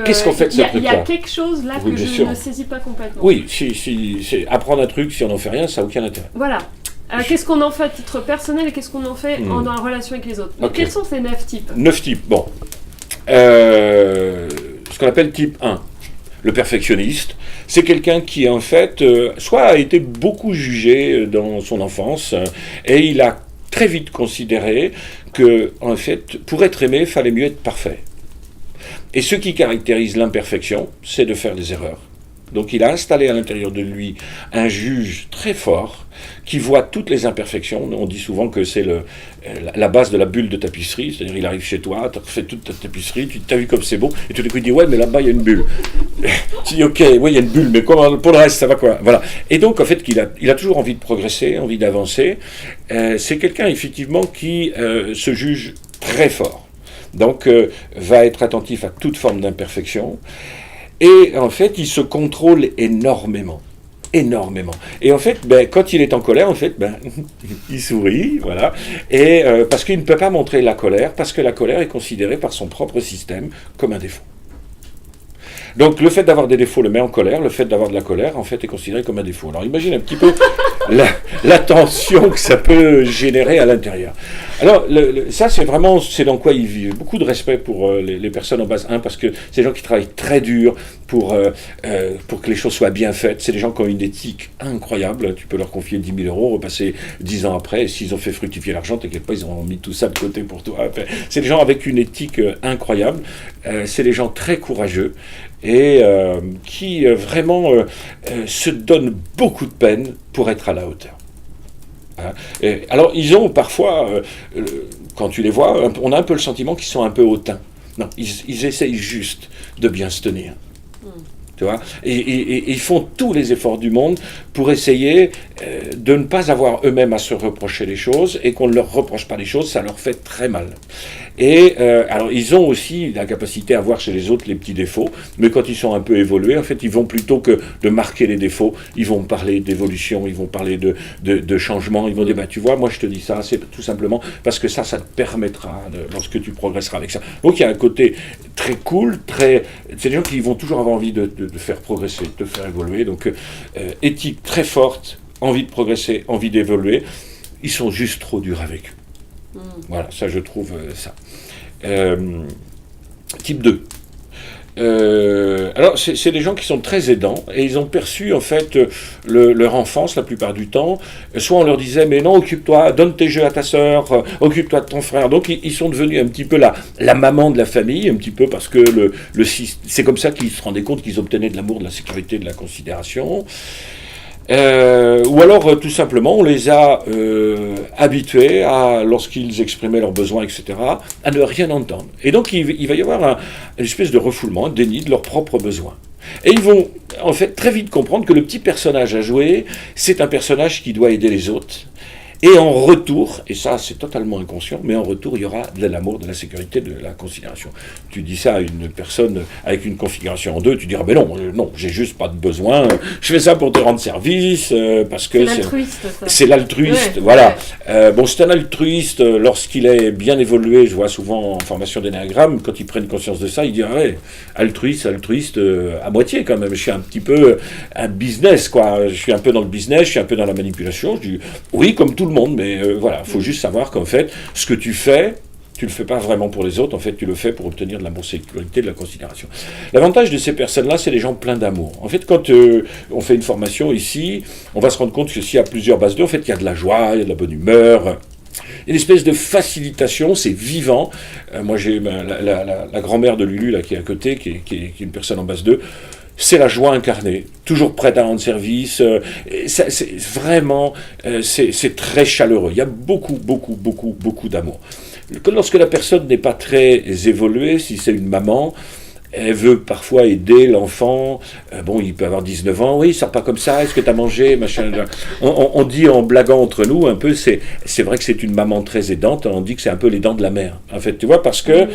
il y a quelque chose là que je ne saisis pas complètement. Oui, si apprendre un truc, si on n'en fait rien, ça n'a aucun intérêt. Voilà. Qu'est-ce qu'on en fait à titre personnel et qu'est-ce qu'on en fait dans la relation avec les autres. Donc, quels sont ces 9 types? 9 types, bon. Ce qu'on appelle type 1, le perfectionniste, c'est quelqu'un qui, en fait, soit a été beaucoup jugé dans son enfance, et il a très vite considéré que, en fait, pour être aimé, il fallait mieux être parfait. Et ce qui caractérise l'imperfection, c'est de faire des erreurs. Donc il a installé à l'intérieur de lui un juge très fort qui voit toutes les imperfections. On dit souvent que c'est la base de la bulle de tapisserie, c'est-à-dire il arrive chez toi, tu as fait toute ta tapisserie, tu t'as vu comme c'est beau, et tout d'un coup il dit ouais mais là-bas il y a une bulle. Tu dis ok, oui il y a une bulle, mais comment, pour le reste ça va quoi? Voilà. Et donc en fait il a toujours envie de progresser, envie d'avancer. C'est quelqu'un effectivement qui se juge très fort. Donc va être attentif à toute forme d'imperfection. Et en fait, il se contrôle énormément. Énormément. Et en fait, quand il est en colère, en fait, il sourit, voilà. Et parce qu'il ne peut pas montrer la colère, parce que la colère est considérée par son propre système comme un défaut. Donc le fait d'avoir des défauts le met en colère, le fait d'avoir de la colère, en fait, est considéré comme un défaut. Alors imagine un petit peu la tension que ça peut générer à l'intérieur. Alors ça, c'est dans quoi ils vivent. Beaucoup de respect pour les personnes en base 1, parce que c'est des gens qui travaillent très dur pour que les choses soient bien faites. C'est des gens qui ont une éthique incroyable. Tu peux leur confier 10 000 euros, repasser 10 ans après, et s'ils ont fait fructifier l'argent, t'inquiète pas, ils ont mis tout ça de côté pour toi. C'est des gens avec une éthique incroyable. C'est des gens très courageux et qui vraiment se donnent beaucoup de peine pour être à la hauteur. Alors ils ont parfois, quand tu les vois, on a un peu le sentiment qu'ils sont un peu hautains. Non, ils essayent juste de bien se tenir. Tu vois, et ils font tous les efforts du monde pour essayer de ne pas avoir eux-mêmes à se reprocher les choses, et qu'on ne leur reproche pas les choses, ça leur fait très mal. Et alors ils ont aussi la capacité à voir chez les autres les petits défauts, mais quand ils sont un peu évolués, en fait, ils vont plutôt que de marquer les défauts, ils vont parler d'évolution, ils vont parler de changement, ils vont dire, tu vois, moi je te dis ça, c'est tout simplement parce que ça te permettra, lorsque tu progresseras avec ça. Donc il y a un côté très cool, c'est des gens qui vont toujours avoir envie de faire progresser, de faire évoluer, donc éthique très forte, envie de progresser, envie d'évoluer, ils sont juste trop durs avec eux. Voilà, ça je trouve ça. Type 2. Alors c'est des gens qui sont très aidants, et ils ont perçu en fait leur enfance la plupart du temps, soit on leur disait mais non, occupe-toi, donne tes jeux à ta sœur, occupe-toi de ton frère, donc ils sont devenus un petit peu la maman de la famille, un petit peu parce que c'est comme ça qu'ils se rendaient compte qu'ils obtenaient de l'amour, de la sécurité, de la considération. Ou alors tout simplement on les a habitués à, lorsqu'ils exprimaient leurs besoins, etc., à ne rien entendre. Et donc il va y avoir une espèce de refoulement, un déni de leurs propres besoins. Et ils vont en fait très vite comprendre que le petit personnage à jouer, c'est un personnage qui doit aider les autres. Et en retour, et ça c'est totalement inconscient, mais en retour il y aura de l'amour, de la sécurité, de la considération. Tu dis ça à une personne avec une configuration en 2, tu diras, mais non, j'ai juste pas de besoin, je fais ça pour te rendre service, parce que c'est l'altruiste, ça. C'est l'altruiste, ouais, voilà. Ouais. Bon, c'est un altruiste, lorsqu'il est bien évolué, je vois souvent en formation d'énéagramme, quand ils prennent conscience de ça, ils disent, altruiste, à moitié quand même, je suis un petit peu un business, quoi, je suis un peu dans le business, je suis un peu dans la manipulation, je dis, oui, comme tout le monde, mais voilà, il faut juste savoir qu'en fait, ce que tu fais, tu ne le fais pas vraiment pour les autres, en fait, tu le fais pour obtenir de l'amour, sécurité, de la considération. L'avantage de ces personnes-là, c'est les gens pleins d'amour. En fait, quand on fait une formation ici, on va se rendre compte que s'il y a plusieurs bases 2, en fait, il y a de la joie, il y a de la bonne humeur, une espèce de facilitation, c'est vivant. Moi, j'ai la grand-mère de Lulu, là, qui est à côté, qui est une personne en base 2, c'est la joie incarnée, toujours prête à rendre service, c'est vraiment, c'est très chaleureux, il y a beaucoup d'amour. Lorsque la personne n'est pas très évoluée, si c'est une maman, elle veut parfois aider l'enfant. Bon, il peut avoir 19 ans, oui, sors pas comme ça, est-ce que tu as mangé, machin. On dit en blaguant entre nous un peu, c'est vrai que c'est une maman très aidante, on dit que c'est un peu les dents de la mère, en fait, tu vois, parce que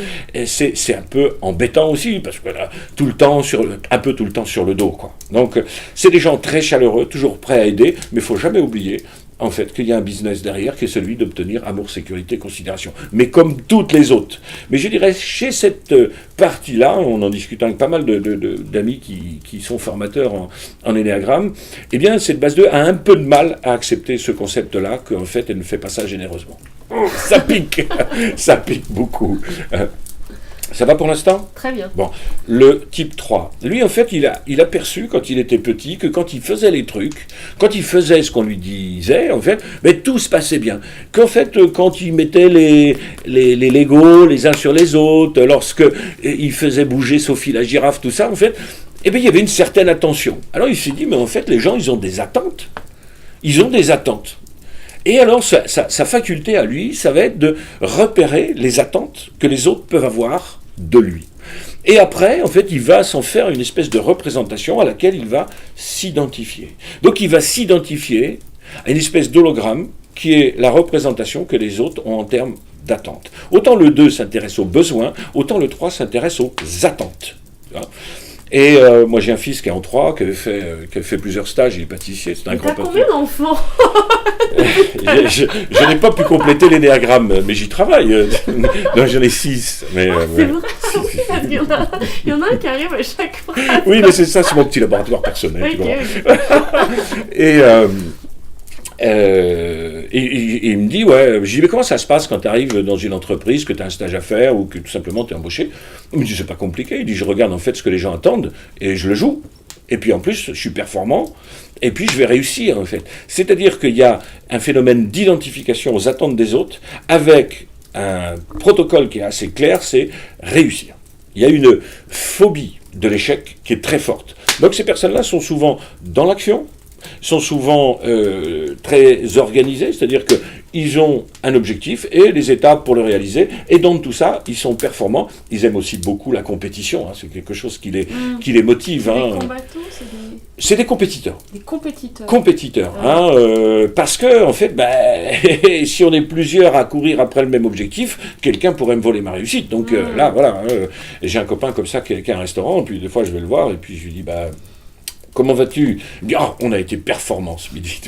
c'est un peu embêtant aussi, parce que là, un peu tout le temps sur le dos, quoi. Donc, c'est des gens très chaleureux, toujours prêts à aider, mais il faut jamais oublier en fait, qu'il y a un business derrière qui est celui d'obtenir amour, sécurité, considération. Mais comme toutes les autres. Mais je dirais, chez cette partie-là, on en discutant avec pas mal d'amis qui sont formateurs en énéagramme, eh bien, cette base 2 a un peu de mal à accepter ce concept-là, qu'en fait, elle ne fait pas ça généreusement. Ça pique, ça pique beaucoup. Ça va pour l'instant ? Très bien. Bon, le type 3. Lui, en fait, il a perçu, quand il était petit, que quand il faisait les trucs, quand il faisait ce qu'on lui disait, en fait, mais tout se passait bien. Qu'en fait, quand il mettait les Legos les uns sur les autres, lorsque il faisait bouger Sophie la girafe, tout ça, en fait, eh bien, il y avait une certaine attention. Alors, il s'est dit, mais en fait, les gens, ils ont des attentes. Ils ont des attentes. Et alors, sa faculté à lui, ça va être de repérer les attentes que les autres peuvent avoir de lui. Et après, en fait, il va s'en faire une espèce de représentation à laquelle il va s'identifier. Donc, il va s'identifier à une espèce d'hologramme qui est la représentation que les autres ont en termes d'attentes. Autant le 2 s'intéresse aux besoins, autant le 3 s'intéresse aux attentes. Et moi, j'ai un fils qui est en 3, qui a fait plusieurs stages, il est pâtissier, c'est un grand pâtissier. T'as combien d'enfants ? Je n'ai pas pu compléter l'énéagramme, mais j'y travaille. Donc j'en ai 6. Mais, c'est vrai, parce qu'il y en a un qui arrive à chaque fois. Oui, mais c'est ça, c'est mon petit laboratoire personnel. Okay. Et il me dit, ouais, je dis, mais comment ça se passe quand tu arrives dans une entreprise, que tu as un stage à faire ou que tout simplement tu es embauché ? Il me dit, c'est pas compliqué. Il dit, je regarde en fait ce que les gens attendent et je le joue. Et puis en plus, je suis performant et puis je vais réussir en fait. C'est-à-dire qu'il y a un phénomène d'identification aux attentes des autres avec un protocole qui est assez clair, c'est réussir. Il y a une phobie de l'échec qui est très forte. Donc ces personnes-là sont souvent dans l'action, sont souvent très organisés, c'est-à-dire qu'ils ont un objectif et les étapes pour le réaliser, et dans tout ça, ils sont performants. Ils aiment aussi beaucoup la compétition, hein, c'est quelque chose qui les motive. C'est des combattants, c'est des compétiteurs. Des compétiteurs. Compétiteurs, parce que, en fait, si on est plusieurs à courir après le même objectif, quelqu'un pourrait me voler ma réussite. Donc là, voilà, j'ai un copain comme ça qui a un restaurant, et puis des fois je vais le voir, et puis je lui dis, comment vas-tu ? Il me dit, on a été performants ce midi.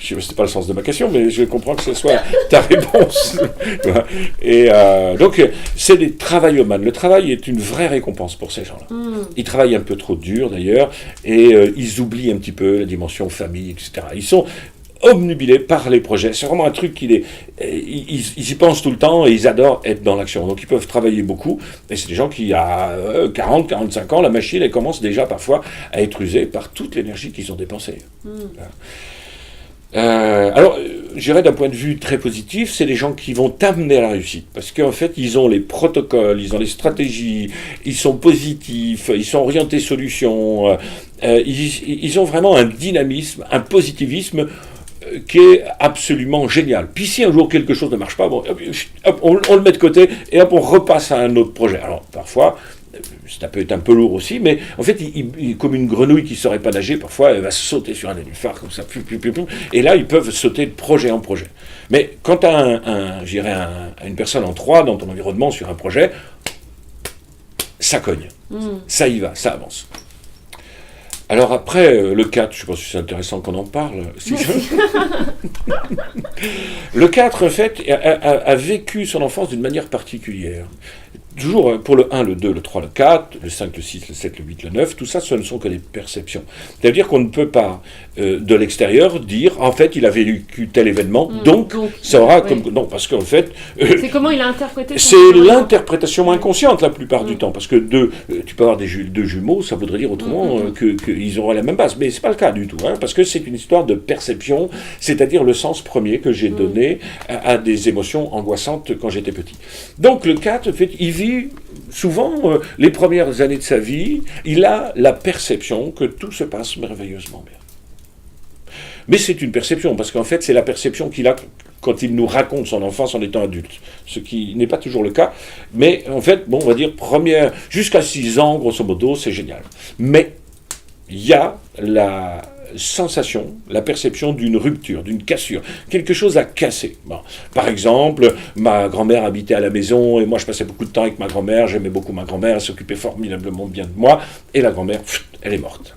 Je ne sais pas le sens de ma question, mais je comprends que ce soit ta réponse. Et donc, c'est des travaillomanes. Le travail est une vraie récompense pour ces gens-là. Ils travaillent un peu trop dur, d'ailleurs, et ils oublient un petit peu la dimension famille, etc. Ils sont obnubilés par les projets. C'est vraiment un truc ils y pensent tout le temps et ils adorent être dans l'action. Donc ils peuvent travailler beaucoup. Et c'est des gens qui, à 40, 45 ans, la machine, elle commence déjà parfois à être usée par toute l'énergie qu'ils ont dépensée. Alors, je dirais d'un point de vue très positif, c'est des gens qui vont t'amener à la réussite. Parce qu'en fait, ils ont les protocoles, ils ont les stratégies, ils sont positifs, ils sont orientés solutions. Ils ont vraiment un dynamisme, un positivisme qui est absolument génial. Puis si un jour quelque chose ne marche pas, on le met de côté et hop, on repasse à un autre projet. Alors parfois, ça peut être un peu lourd aussi, mais en fait, comme une grenouille qui ne saurait pas nager, parfois elle va sauter sur un nénuphar comme ça, et là ils peuvent sauter de projet en projet. Mais quand tu as une personne en 3 dans ton environnement sur un projet, ça cogne, ça y va, ça avance. Alors après, le 4, je ne sais pas si c'est intéressant qu'on en parle. Le 4, en fait, a vécu son enfance d'une manière particulière. Toujours pour le 1, le 2, le 3, le 4, le 5, le 6, le 7, le 8, le 9, tout ça, ce ne sont que des perceptions. C'est-à-dire qu'on ne peut pas, de l'extérieur, dire, en fait, il a vécu tel événement, donc ça aura comme... Non, parce qu'en fait... c'est comment il a interprété son c'est l'interprétation inconsciente la plupart du temps, parce que tu peux avoir deux jumeaux, ça voudrait dire autrement qu'ils auraient la même base, mais ce n'est pas le cas du tout, parce que c'est une histoire de perception, c'est-à-dire le sens premier que j'ai donné à des émotions angoissantes quand j'étais petit. Donc le 4, en fait, il vit souvent, les premières années de sa vie, il a la perception que tout se passe merveilleusement bien. Mais c'est une perception, parce qu'en fait, c'est la perception qu'il a quand il nous raconte son enfance en étant adulte, ce qui n'est pas toujours le cas. Mais en fait, bon, on va dire, jusqu'à 6 ans, grosso modo, c'est génial. Mais il y a la sensation, la perception d'une rupture, d'une cassure, quelque chose à casser. Bon. Par exemple, ma grand-mère habitait à la maison et moi je passais beaucoup de temps avec ma grand-mère, j'aimais beaucoup ma grand-mère, elle s'occupait formidablement bien de moi, et la grand-mère, elle est morte.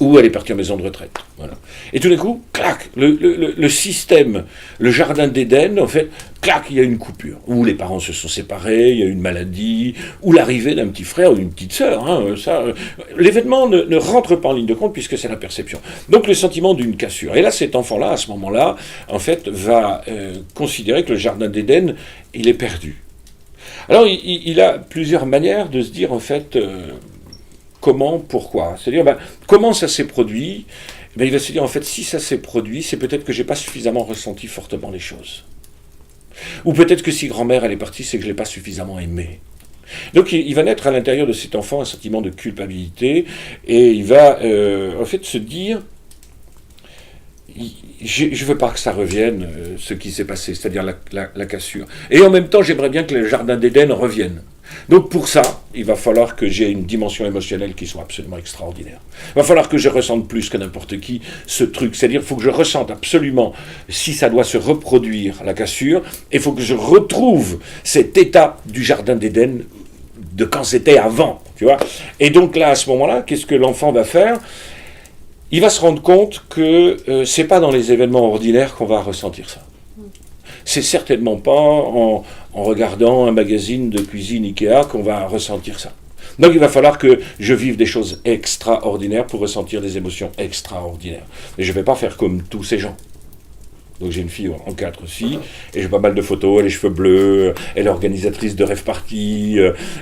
Ou elle est partie en maison de retraite. Voilà. Et tout d'un coup, clac, le système, le jardin d'Éden, en fait, clac, il y a une coupure. Ou les parents se sont séparés, il y a une maladie, ou l'arrivée d'un petit frère ou d'une petite sœur. L'événement ne rentre pas en ligne de compte puisque c'est la perception. Donc le sentiment d'une cassure. Et là, cet enfant-là, à ce moment-là, en fait, va considérer que le jardin d'Éden, il est perdu. Alors, il a plusieurs manières de se dire, en fait... Comment, pourquoi? C'est-à-dire, comment ça s'est produit? Il va se dire, en fait, si ça s'est produit, c'est peut-être que je n'ai pas suffisamment ressenti fortement les choses. Ou peut-être que si grand-mère, elle est partie, c'est que je ne l'ai pas suffisamment aimée. Donc, il va naître à l'intérieur de cet enfant un sentiment de culpabilité, et il va, en fait, se dire, je ne veux pas que ça revienne, ce qui s'est passé, c'est-à-dire la cassure. Et en même temps, j'aimerais bien que le jardin d'Éden revienne. Donc pour ça, il va falloir que j'ai une dimension émotionnelle qui soit absolument extraordinaire. Il va falloir que je ressente plus que n'importe qui ce truc. C'est-à-dire qu'il faut que je ressente absolument, si ça doit se reproduire, la cassure, il faut que je retrouve cet état du jardin d'Éden de quand c'était avant. Tu vois. Et donc là, à ce moment-là, qu'est-ce que l'enfant va faire ? Il va se rendre compte que c'est pas dans les événements ordinaires qu'on va ressentir ça. C'est certainement pas en regardant un magazine de cuisine Ikea qu'on va ressentir ça. Donc il va falloir que je vive des choses extraordinaires pour ressentir des émotions extraordinaires. Et je ne vais pas faire comme tous ces gens. Donc j'ai une fille en 4 aussi, et j'ai pas mal de photos, elle a les cheveux bleus, elle est organisatrice de rêve party,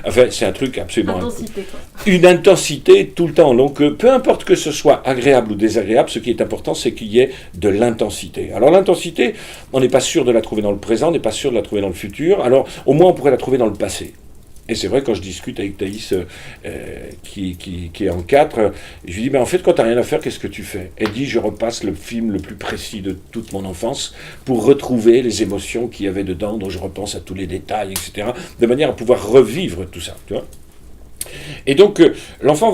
enfin c'est un truc absolument... Intensité, quoi. Une intensité tout le temps, donc peu importe que ce soit agréable ou désagréable, ce qui est important c'est qu'il y ait de l'intensité. Alors l'intensité, on n'est pas sûr de la trouver dans le présent, on n'est pas sûr de la trouver dans le futur, alors au moins on pourrait la trouver dans le passé. Et c'est vrai, quand je discute avec Thaïs, qui est en 4, je lui dis, mais en fait, quand tu n'as rien à faire, qu'est-ce que tu fais? Elle dit, je repasse le film le plus précis de toute mon enfance pour retrouver les émotions qu'il y avait dedans, dont je repense à tous les détails, etc., de manière à pouvoir revivre tout ça, tu vois. Et donc, l'enfant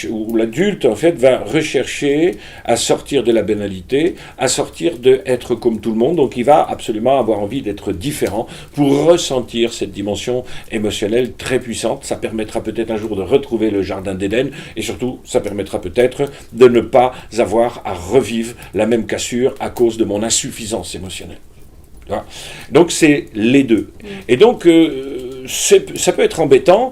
ou l'adulte, en fait, va rechercher à sortir de la banalité, à sortir d'être comme tout le monde. Donc, il va absolument avoir envie d'être différent pour ressentir cette dimension émotionnelle très puissante. Ça permettra peut-être un jour de retrouver le jardin d'Éden et surtout, ça permettra peut-être de ne pas avoir à revivre la même cassure à cause de mon insuffisance émotionnelle. Donc, c'est les deux. Et donc, ça peut être embêtant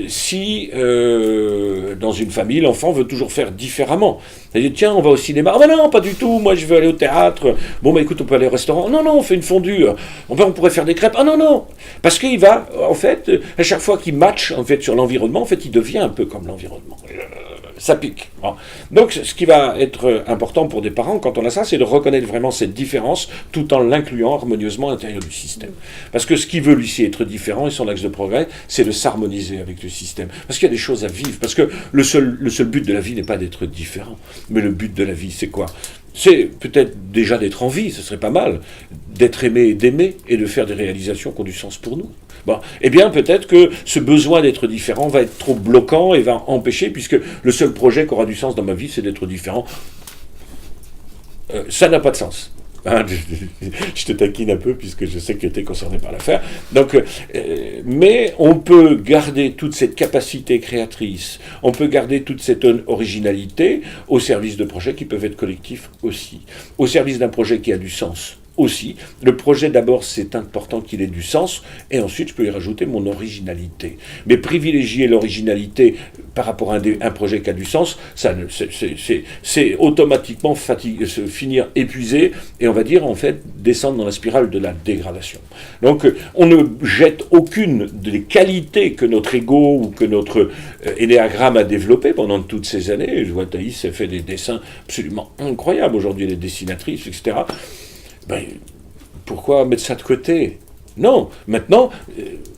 si, dans une famille, l'enfant veut toujours faire différemment. C'est-à-dire, tiens, on va au cinéma. Ah ben non, pas du tout, moi je veux aller au théâtre. Bon, écoute, on peut aller au restaurant. Non, on fait une fondue. On pourrait faire des crêpes. Ah non. Parce qu'il va, en fait, à chaque fois qu'il match, en fait, sur l'environnement, en fait, il devient un peu comme l'environnement. Ça pique. Bon. Donc, ce qui va être important pour des parents, quand on a ça, c'est de reconnaître vraiment cette différence, tout en l'incluant harmonieusement à l'intérieur du système. Parce que ce qui veut, lui, c'est être différent, et son axe de progrès, c'est de s'harmoniser avec le système. Parce qu'il y a des choses à vivre. Parce que le seul but de la vie n'est pas d'être différent. Mais le but de la vie, c'est quoi? C'est peut-être déjà d'être en vie, ce serait pas mal, d'être aimé et d'aimer, et de faire des réalisations qui ont du sens pour nous. Bon, eh bien, peut-être que ce besoin d'être différent va être trop bloquant et va empêcher, puisque le seul projet qui aura du sens dans ma vie, c'est d'être différent. Ça n'a pas de sens. Je te taquine un peu, puisque je sais que tu étais concerné par l'affaire. Donc, mais on peut garder toute cette capacité créatrice, on peut garder toute cette originalité au service de projets qui peuvent être collectifs aussi, au service d'un projet qui a du sens aussi. Le projet, d'abord, c'est important qu'il ait du sens, et ensuite, je peux y rajouter mon originalité. Mais privilégier l'originalité par rapport à un projet qui a du sens, c'est automatiquement finir épuisé, et on va dire, en fait, descendre dans la spirale de la dégradation. Donc, on ne jette aucune des qualités que notre ego ou que notre énéagramme a développé pendant toutes ces années. Je vois Thaïs fait des dessins absolument incroyables aujourd'hui, les dessinatrices, etc., pourquoi mettre ça de côté? Non, maintenant,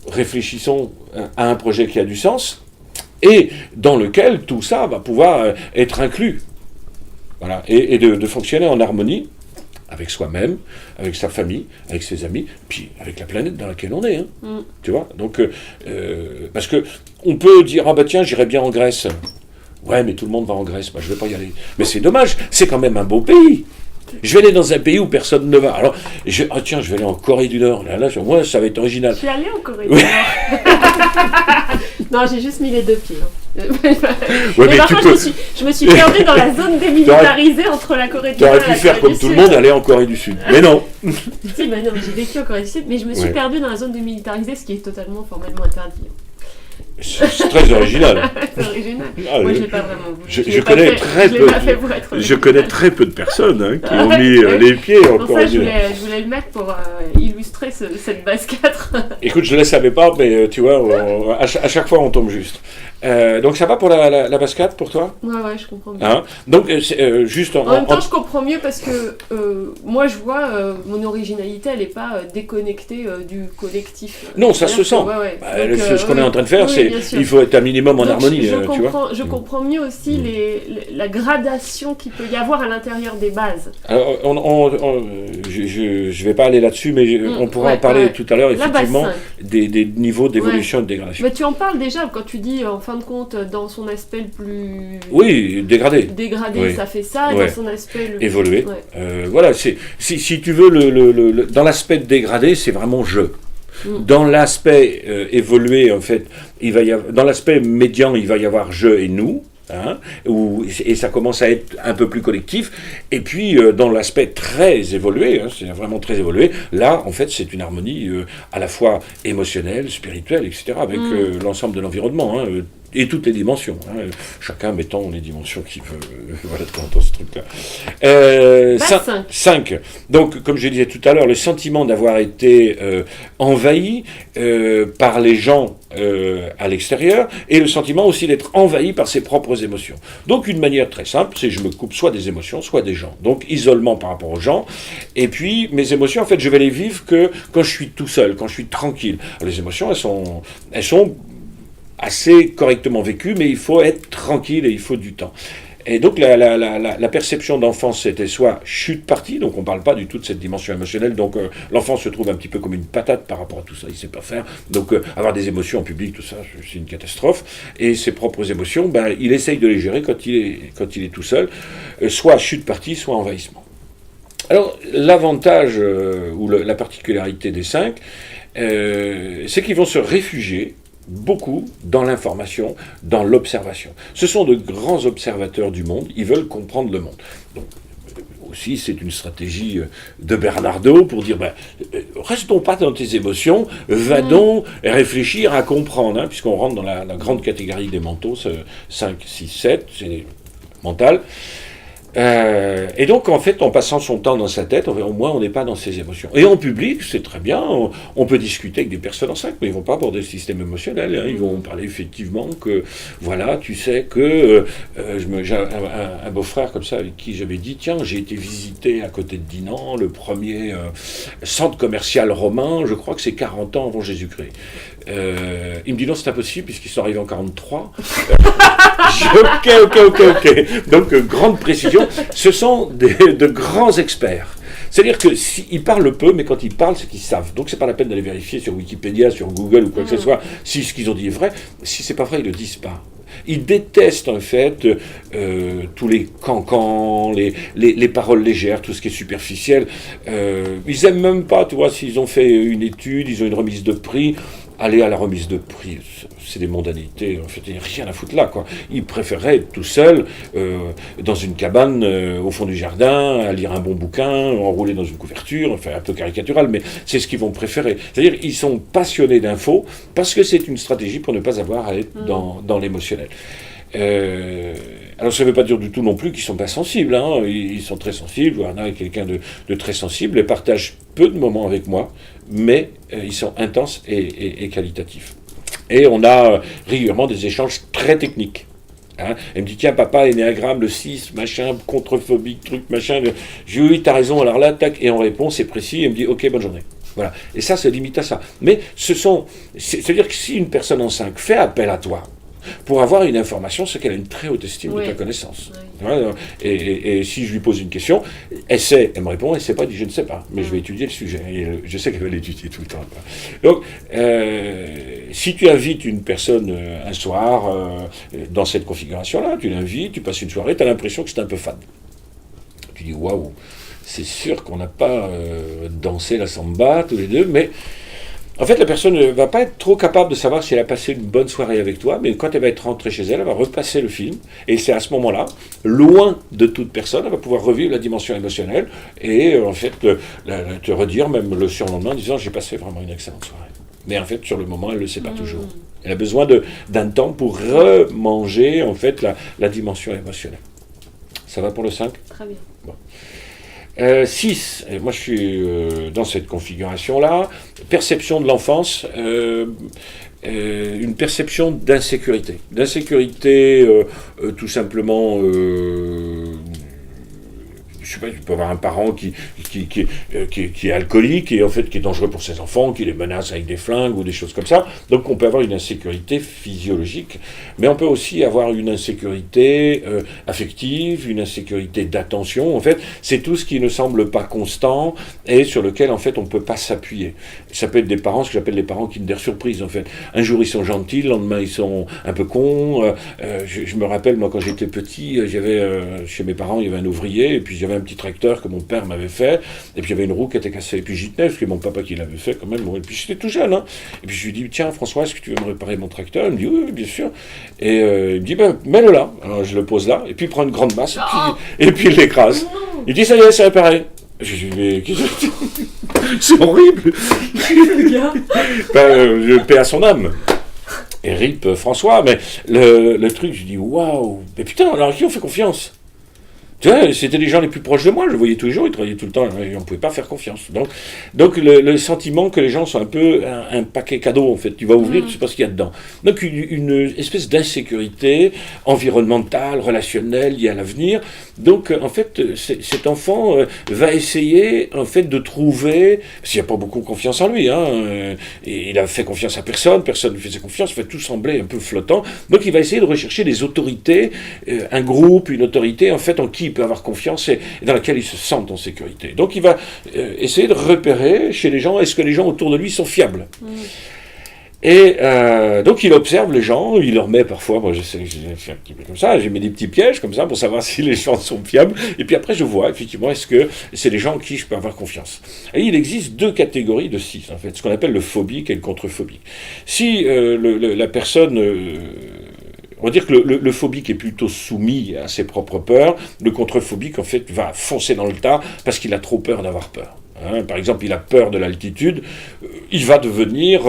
réfléchissons à un projet qui a du sens et dans lequel tout ça va pouvoir être inclus. Voilà. Et de fonctionner en harmonie avec soi-même, avec sa famille, avec ses amis, puis avec la planète dans laquelle on est. Hein. Tu vois? Donc, parce que on peut dire, ah bah tiens, j'irai bien en Grèce. Ouais, mais tout le monde va en Grèce, moi je ne vais pas y aller. Mais c'est dommage, c'est quand même un beau pays. Je vais aller dans un pays où personne ne va. Alors, je vais aller en Corée du Nord. Là, moi, ça va être original. Je suis allée en Corée du Nord. Non, j'ai juste mis les 2 pieds. Ouais, mais par contre, je me suis perdue dans la zone démilitarisée entre la Corée du Nord et la Corée du Sud. Tu aurais pu faire comme tout le monde, aller en Corée du Sud. Mais non. Si, bah non, j'ai vécu en Corée du Sud, mais je me suis perdue dans la zone démilitarisée, ce qui est totalement formellement interdit. C'est très original. C'est original. Ah, moi, je l'ai pas vraiment voulu. Je connais très peu de personnes qui ont mis les pieds en Corée du Nord. Je voulais le mettre pour illustrer cette base 4. Écoute, je ne le savais pas, mais tu vois, à chaque fois, on tombe juste. Donc, ça va pour la base 4 pour toi? Ouais, je comprends bien. Hein? Donc, juste en même temps, je comprends mieux parce que moi, je vois mon originalité, elle n'est pas déconnectée du collectif. Non, ça se sent. Ce qu'on est en train de faire, c'est il faut être un minimum en harmonie. Tu vois. Je comprends mieux aussi la gradation qu'il peut y avoir à l'intérieur des bases. Alors, je ne vais pas aller là-dessus, mais on pourra en parler tout à l'heure, effectivement, des niveaux d'évolution et de dégradation. Mais tu en parles déjà quand tu dis, en fin de compte, dans son aspect le plus... Oui, dégradé, ça fait ça, dans son aspect... évolué. Voilà, si tu veux, dans l'aspect dégradé, c'est vraiment je. Dans l'aspect évolué, en fait, dans l'aspect médian, il va y avoir je et nous. Hein, et ça commence à être un peu plus collectif. Et puis, dans l'aspect très évolué, c'est vraiment très évolué, là, en fait, c'est une harmonie à la fois émotionnelle, spirituelle, etc., avec l'ensemble de l'environnement. Et toutes les dimensions, chacun mettant les dimensions qu'il veut, voilà, dans ce truc-là. 5. Donc, comme je disais tout à l'heure, le sentiment d'avoir été envahi par les gens à l'extérieur, et le sentiment aussi d'être envahi par ses propres émotions. Donc, une manière très simple, c'est que je me coupe soit des émotions, soit des gens. Donc, isolement par rapport aux gens, et puis, mes émotions, en fait, je vais les vivre que quand je suis tout seul, quand je suis tranquille. Alors, les émotions, elles sont assez correctement vécu, mais il faut être tranquille et il faut du temps. Et donc la perception d'enfance, c'était soit chute partie, donc on ne parle pas du tout de cette dimension émotionnelle, donc l'enfant se trouve un petit peu comme une patate par rapport à tout ça, il ne sait pas faire, donc avoir des émotions en public, tout ça, c'est une catastrophe, et ses propres émotions, il essaye de les gérer quand il est tout seul, soit chute partie, soit envahissement. Alors l'avantage ou la particularité des 5, c'est qu'ils vont se réfugier beaucoup dans l'information, dans l'observation. Ce sont de grands observateurs du monde, ils veulent comprendre le monde. Donc, aussi, c'est une stratégie de Bernardo pour dire, restons pas dans tes émotions, va donc réfléchir à comprendre, puisqu'on rentre dans la grande catégorie des mentaux, 5, 6, 7, c'est mental. Et donc, en fait, en passant son temps dans sa tête, au moins, on n'est pas dans ses émotions. Et en public, c'est très bien, on peut discuter avec des personnes en 5, mais ils ne vont pas aborder le système émotionnel. Ils vont parler effectivement que, voilà, tu sais que j'ai un beau-frère comme ça avec qui j'avais dit, tiens, j'ai été visiter à côté de Dinan le premier centre commercial romain, je crois que c'est 40 ans avant Jésus-Christ. Il me dit non, c'est impossible puisqu'ils sont arrivés en 43. Ok. Donc, grande précision. Ce sont de grands experts. C'est-à-dire qu'ils parlent peu, mais quand ils parlent, c'est qu'ils savent. Donc, c'est pas la peine d'aller vérifier sur Wikipédia, sur Google ou quoi que ce soit, si ce qu'ils ont dit est vrai. Si c'est pas vrai, ils le disent pas. Ils détestent en fait tous les cancans, les paroles légères, tout ce qui est superficiel. Ils aiment même pas, tu vois, s'ils ont fait une étude, ils ont une remise de prix. Aller à la remise de prix, c'est des mondanités, en fait, il n'y a rien à foutre là, quoi. Ils préféreraient être tout seuls, dans une cabane, au fond du jardin, à lire un bon bouquin, enroulé dans une couverture, enfin, un peu caricatural, mais c'est ce qu'ils vont préférer. C'est-à-dire, ils sont passionnés d'infos, parce que c'est une stratégie pour ne pas avoir à être dans l'émotionnel. Alors ça ne veut pas dire du tout non plus qu'ils ne sont pas sensibles, ils sont très sensibles, Warna est quelqu'un de très sensible, et partagent peu de moments avec moi, mais ils sont intenses et qualitatifs. Et on a régulièrement des échanges très techniques. Elle me dit, tiens, papa, énéagramme, le 6, machin, contrephobique, truc, machin. Je dis, oui, t'as raison, alors là, tac, et en réponse, c'est précis, elle me dit, ok, bonne journée. Voilà. Et ça, c'est limite à ça. Mais c'est-à-dire que si une personne en 5 fait appel à toi, pour avoir une information, c'est qu'elle a une très haute estime de ta connaissance. Oui. Voilà. Et si je lui pose une question, elle sait, elle me répond, elle ne sait pas, elle dit je ne sais pas, mais je vais étudier le sujet. Et je sais qu'elle va l'étudier tout le temps. Donc, si tu invites une personne un soir dans cette configuration-là, tu l'invites, tu passes une soirée, tu as l'impression que c'est un peu fade. Tu dis waouh, c'est sûr qu'on n'a pas dansé la samba tous les deux, mais en fait la personne ne va pas être trop capable de savoir si elle a passé une bonne soirée avec toi, mais quand elle va être rentrée chez elle, elle va repasser le film, et c'est à ce moment-là, loin de toute personne, elle va pouvoir revivre la dimension émotionnelle, et en fait te redire même le surlendemain en disant j'ai passé vraiment une excellente soirée. Mais en fait sur le moment elle ne le sait pas toujours. Elle a besoin d'un temps pour remanger en fait la dimension émotionnelle. Ça va pour le 5 ? Très bien. Bon. 6, moi je suis dans cette configuration-là, perception de l'enfance, une perception d'insécurité. D'insécurité, tout simplement, je sais pas, tu peux avoir un parent qui est alcoolique et en fait qui est dangereux pour ses enfants, qui les menace avec des flingues ou des choses comme ça. Donc on peut avoir une insécurité physiologique, mais on peut aussi avoir une insécurité affective, une insécurité d'attention. En fait, c'est tout ce qui ne semble pas constant et sur lequel en fait on ne peut pas s'appuyer. Ça peut être des parents, ce que j'appelle les parents Kinder Surprise en fait. Un jour ils sont gentils, le lendemain ils sont un peu cons. Je me rappelle moi quand j'étais petit, j'avais chez mes parents il y avait un ouvrier et puis j'avais un petit tracteur que mon père m'avait fait, et puis il y avait une roue qui était cassée, et puis j'y tenais, parce que mon papa qui l'avait fait quand même, et puis j'étais tout jeune, hein. Et puis je lui dis, tiens François, est-ce que tu veux me réparer mon tracteur? Il me dit, oui, bien sûr. Et il me dit, ben, mets-le là. Alors je le pose là, et puis il prend une grande masse, et puis il l'écrase. Il dit, ça y est, c'est réparé. Je lui dis, mais qu'est-ce que c'est horrible. Je paie à son âme. Et rip François, mais le truc, je dis, waouh, mais putain, alors à qui on fait confiance? Tu vois, c'était les gens les plus proches de moi, je le voyais tous les jours, ils travaillaient tout le temps, et on ne pouvait pas faire confiance. Donc le sentiment que les gens sont un peu un paquet cadeau, en fait, tu vas ouvrir, tu ne sais pas ce qu'il y a dedans. Donc une espèce d'insécurité environnementale, relationnelle, liée à l'avenir. Donc en fait, cet enfant va essayer en fait de trouver, parce qu'il n'y a pas beaucoup confiance en lui, hein, et il a fait confiance à personne ne lui faisait confiance, il fait tout sembler un peu flottant. Donc il va essayer de rechercher des autorités, un groupe, une autorité, en fait, en qui il peut avoir confiance et dans laquelle il se sent en sécurité. Donc il va essayer de repérer chez les gens, est-ce que les gens autour de lui sont fiables. Et donc il observe les gens, il leur met parfois, moi je sais que j'ai fait un petit peu comme ça, j'ai mis des petits pièges comme ça pour savoir si les gens sont fiables, et puis après je vois effectivement est-ce que c'est des gens en qui je peux avoir confiance. Et il existe deux catégories de 6 en fait, ce qu'on appelle le phobique et le contre-phobique. Si la personne... on va dire que le phobique est plutôt soumis à ses propres peurs, le contre-phobique en fait va foncer dans le tas parce qu'il a trop peur d'avoir peur. Par exemple, il a peur de l'altitude, il va devenir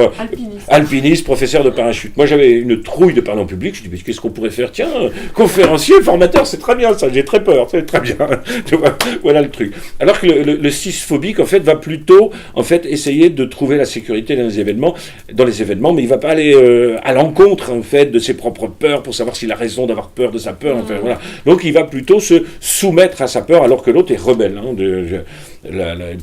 alpiniste, professeur de parachute. Moi, j'avais une trouille de parler en public, je dis, mais qu'est-ce qu'on pourrait faire? Tiens, conférencier, formateur, c'est très bien ça, j'ai très peur, c'est très bien. Voilà le truc. Alors que le 6 phobique, en fait, va plutôt, en fait, essayer de trouver la sécurité dans les événements, mais il va pas aller à l'encontre, en fait, de ses propres peurs pour savoir s'il a raison d'avoir peur de sa peur. Enfin, voilà. Donc, il va plutôt se soumettre à sa peur, alors que l'autre est rebelle.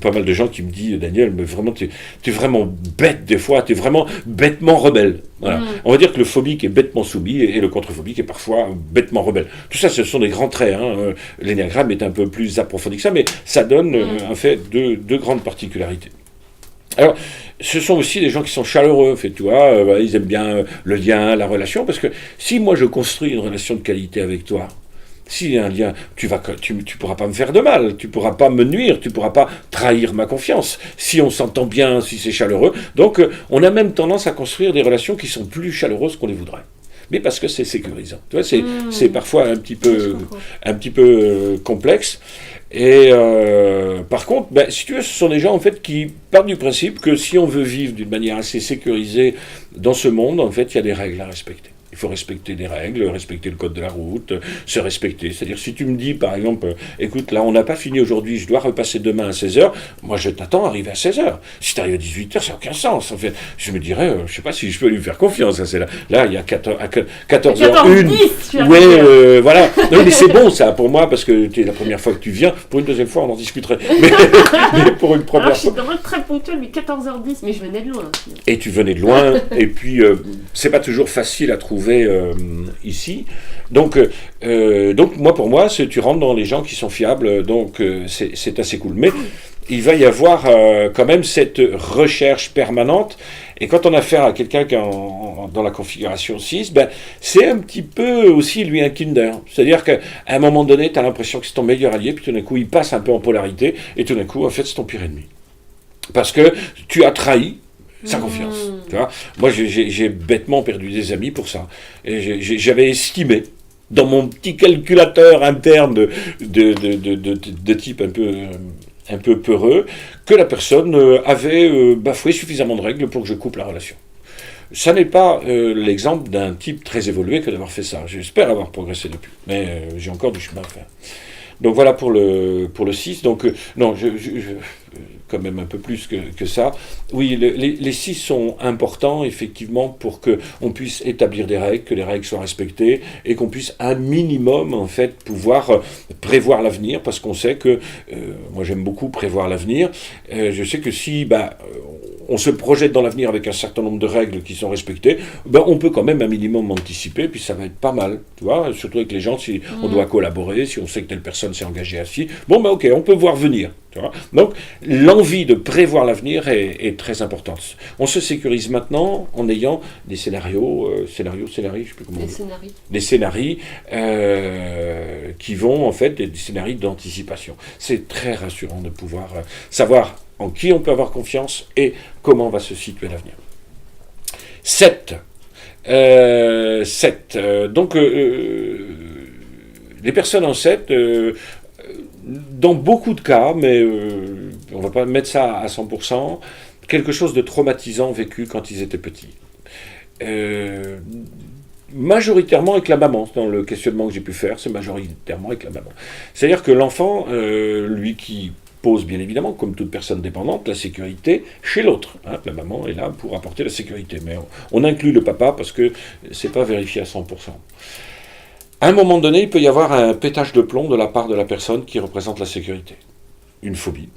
Pas mal de gens qui me disent, Daniel, mais vraiment, tu es vraiment bête des fois, tu es vraiment bêtement rebelle. Voilà. On va dire que le phobique est bêtement soumis et le contre-phobique est parfois bêtement rebelle. Tout ça, ce sont des grands traits. L'énéagramme est un peu plus approfondi que ça, mais ça donne en fait deux grandes particularités. Alors, ce sont aussi des gens qui sont chaleureux, en fait, tu vois, ils aiment bien le lien, la relation, parce que si moi je construis une relation de qualité avec toi, s'il y a un lien, tu pourras pas me faire de mal, tu pourras pas me nuire, tu pourras pas trahir ma confiance. Si on s'entend bien, si c'est chaleureux. Donc, on a même tendance à construire des relations qui sont plus chaleureuses qu'on les voudrait. Mais parce que c'est sécurisant. Tu vois, c'est parfois un petit peu complexe. Et par contre, si tu veux, ce sont des gens en fait qui partent du principe que si on veut vivre d'une manière assez sécurisée dans ce monde, en fait, il y a des règles à respecter. Il faut respecter des règles, respecter le code de la route, se respecter. C'est-à-dire, si tu me dis, par exemple, écoute, là, on n'a pas fini aujourd'hui, je dois repasser demain à 16h, moi, je t'attends à arriver à 16h. Si tu arrives à 18h, ça n'a aucun sens. En fait, je me dirais, je ne sais pas si je peux lui faire confiance. Hein, c'est là, il y a 14h01. Ouais, voilà. Non, mais c'est bon, ça, pour moi, parce que c'est la première fois que tu viens. Pour une deuxième fois, on en discuterait. Mais pour une première fois... Je suis très ponctuel, mais 14h10, mais je venais de loin. Et tu venais de loin, et puis, c'est pas toujours facile à trouver retrouver ici. Donc pour moi, tu rentres dans les gens qui sont fiables, donc c'est assez cool. Mais il va y avoir quand même cette recherche permanente. Et quand on a affaire à quelqu'un qui est dans la configuration 6, c'est un petit peu aussi, lui, un Kinder. C'est-à-dire qu'à un moment donné, tu as l'impression que c'est ton meilleur allié, puis tout d'un coup, il passe un peu en polarité, et tout d'un coup, en fait, c'est ton pire ennemi. Parce que tu as trahi sa confiance. Tu vois, moi, j'ai bêtement perdu des amis pour ça. Et j'avais estimé, dans mon petit calculateur interne de type un peu peureux, que la personne avait bafoué suffisamment de règles pour que je coupe la relation. Ça n'est pas l'exemple d'un type très évolué que d'avoir fait ça. J'espère avoir progressé depuis, mais j'ai encore du chemin à faire. Donc voilà pour le 6. Donc non, quand même un peu plus que ça. Oui, les 6 sont importants, effectivement, pour qu'on puisse établir des règles, que les règles soient respectées, et qu'on puisse un minimum, en fait, pouvoir prévoir l'avenir, parce qu'on sait que, moi j'aime beaucoup prévoir l'avenir, je sais que si on se projette dans l'avenir avec un certain nombre de règles qui sont respectées, on peut quand même un minimum anticiper, puis ça va être pas mal, tu vois, surtout avec les gens, si on doit collaborer, si on sait que telle personne s'est engagée ainsi, ok, on peut voir venir. Tu vois. Donc, l'envie de prévoir l'avenir est très importante. On se sécurise maintenant en ayant des scénarios, je sais plus comment. Des scénarios qui vont, en fait, des scénarios d'anticipation. C'est très rassurant de pouvoir savoir en qui on peut avoir confiance et comment va se situer l'avenir. 7. Donc, les personnes en 7... dans beaucoup de cas, mais on ne va pas mettre ça à 100%, quelque chose de traumatisant vécu quand ils étaient petits. Majoritairement avec la maman, dans le questionnement que j'ai pu faire, c'est majoritairement avec la maman. C'est-à-dire que l'enfant, lui qui pose bien évidemment, comme toute personne dépendante, la sécurité chez l'autre. Hein. La maman est là pour apporter la sécurité, mais on inclut le papa parce que ce n'est pas vérifié à 100%. À un moment donné, il peut y avoir un pétage de plomb de la part de la personne qui représente la sécurité. Une phobie,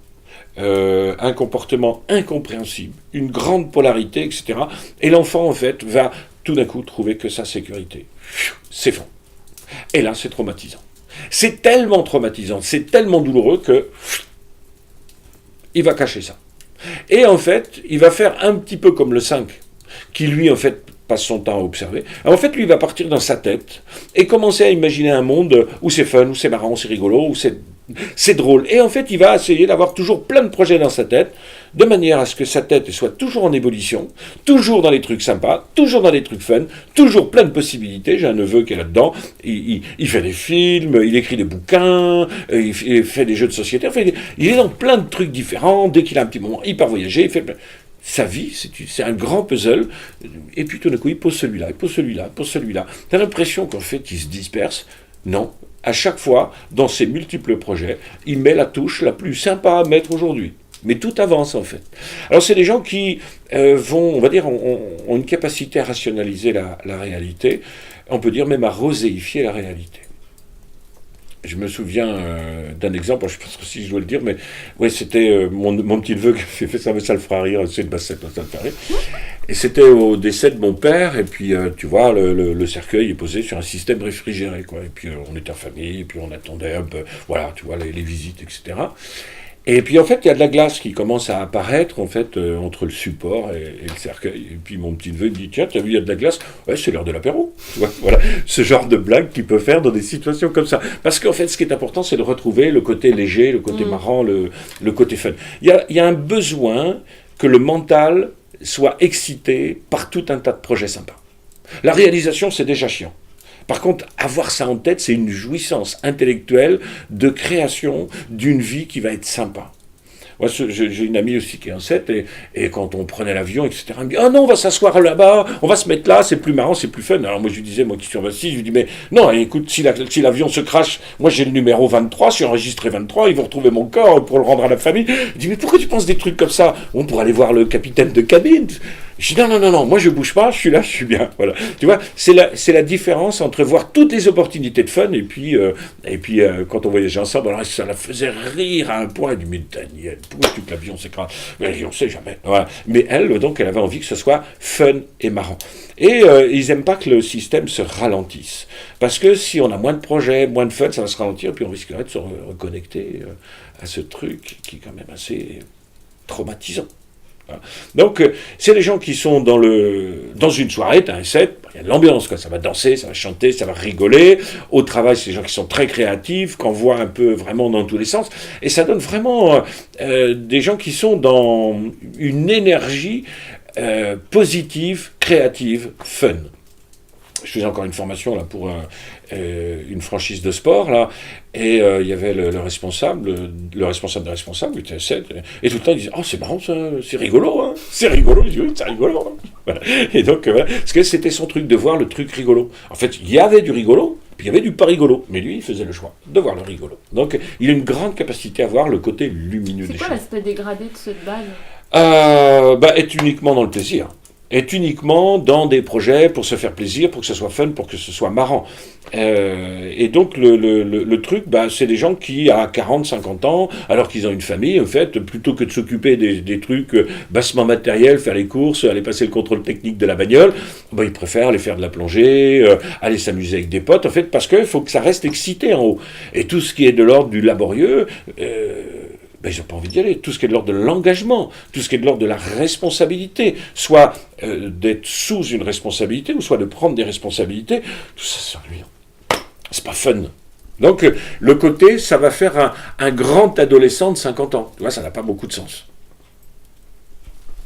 un comportement incompréhensible, une grande polarité, etc. Et l'enfant, en fait, va tout d'un coup trouver que sa sécurité s'effondre. Et là, c'est traumatisant. C'est tellement traumatisant, c'est tellement douloureux que il va cacher ça. Et en fait, il va faire un petit peu comme le 5, qui lui, en fait, passe son temps à observer. Alors, en fait, lui, il va partir dans sa tête et commencer à imaginer un monde où c'est fun, où c'est marrant, où c'est rigolo, où c'est drôle. Et en fait, il va essayer d'avoir toujours plein de projets dans sa tête, de manière à ce que sa tête soit toujours en ébullition, toujours dans les trucs sympas, toujours dans les trucs fun, toujours plein de possibilités. J'ai un neveu qui est là-dedans, il fait des films, il écrit des bouquins, il fait des jeux de société, enfin, il est dans plein de trucs différents. Dès qu'il a un petit moment, il part voyager, il fait plein... Sa vie, c'est un grand puzzle, et puis tout d'un coup, il pose celui-là, il pose celui-là, il pose celui-là. T'as l'impression qu'en fait, il se disperse. Non. À chaque fois, dans ses multiples projets, il met la touche la plus sympa à mettre aujourd'hui. Mais tout avance, en fait. Alors, c'est des gens qui vont, on va dire, ont une capacité à rationaliser la réalité. On peut dire même à roséifier la réalité. Je me souviens d'un exemple, je pense que si je dois le dire, mais ouais, c'était mon petit neveu qui a fait ça, mais ça le fera rire, c'est une bassette, ça le fera rire. Et c'était au décès de mon père, et puis tu vois, le cercueil est posé sur un système réfrigéré, quoi. Et puis on était en famille, et puis on attendait un peu, voilà, tu vois, les visites, etc. Et puis en fait, il y a de la glace qui commence à apparaître en fait entre le support et le cercueil. Et puis mon petit neveu me dit, tiens, tu as vu, il y a de la glace. Ouais, c'est l'heure de l'apéro. Tu vois, voilà, ce genre de blague qu'il peut faire dans des situations comme ça. Parce qu'en fait, ce qui est important, c'est de retrouver le côté léger, le côté marrant, le côté fun. Il y a un besoin que le mental soit excité par tout un tas de projets sympas. La réalisation, c'est déjà chiant. Par contre, avoir ça en tête, c'est une jouissance intellectuelle de création d'une vie qui va être sympa. Moi, j'ai une amie aussi qui est en 7, et quand on prenait l'avion, etc., elle me dit « Ah non, on va s'asseoir là-bas, on va se mettre là, c'est plus marrant, c'est plus fun. » Alors moi, je lui disais, moi qui suis en 26, je lui dis « Mais non, écoute, si l'avion se crache, moi j'ai le numéro 23, je suis enregistré 23, ils vont retrouver mon corps pour le rendre à la famille. » Je dis « Mais pourquoi tu penses des trucs comme ça ? On pourrait aller voir le capitaine de cabine. » Je dis non, moi je bouge pas, je suis là, je suis bien. Voilà. Tu vois, c'est la différence entre voir toutes les opportunités de fun et puis quand on voyageait ensemble, alors ça la faisait rire à un point. Elle dit mais Daniel, pourquoi tu que l'avion s'écrase? On sait jamais. Voilà. Mais elle, donc, elle avait envie que ce soit fun et marrant. Et ils aiment pas que le système se ralentisse. Parce que si on a moins de projets, moins de fun, ça va se ralentir, et puis on risquerait de se reconnecter à ce truc qui est quand même assez traumatisant. Voilà. Donc, c'est les gens qui sont dans une soirée, t'as un set, il y a de l'ambiance, quoi. Ça va danser, ça va chanter, ça va rigoler. Au travail, c'est des gens qui sont très créatifs, qu'on voit un peu vraiment dans tous les sens. Et ça donne vraiment des gens qui sont dans une énergie positive, créative, fun. Je faisais encore une formation là, pour une franchise de sport, là, et il y avait le responsable des responsables, qui était 7, et tout le temps il disait « Oh, c'est marrant ça, c'est rigolo, hein, c'est rigolo. » Je dis « Oui, c'est rigolo. Hein. » Voilà. Et donc, voilà, parce que c'était son truc de voir le truc rigolo. En fait, il y avait du rigolo, puis il y avait du pas rigolo, mais lui, il faisait le choix de voir le rigolo. Donc, il a une grande capacité à voir le côté lumineux des choses. C'est quoi l'aspect dégradé de cette balle? Être uniquement dans le plaisir. Est uniquement dans des projets pour se faire plaisir, pour que ce soit fun, pour que ce soit marrant. Et donc, le truc, c'est des gens qui, à 40, 50 ans, alors qu'ils ont une famille, en fait, plutôt que de s'occuper des trucs bassement matériels, faire les courses, aller passer le contrôle technique de la bagnole, ils préfèrent aller faire de la plongée, aller s'amuser avec des potes, en fait, parce qu'il faut que ça reste excité en haut. Et tout ce qui est de l'ordre du laborieux... ils n'ont pas envie d'y aller. Tout ce qui est de l'ordre de l'engagement, tout ce qui est de l'ordre de la responsabilité, soit d'être sous une responsabilité, ou soit de prendre des responsabilités, tout ça, c'est ennuyant. C'est pas fun. Donc, le côté, ça va faire un grand adolescent de 50 ans. Tu vois, ça n'a pas beaucoup de sens.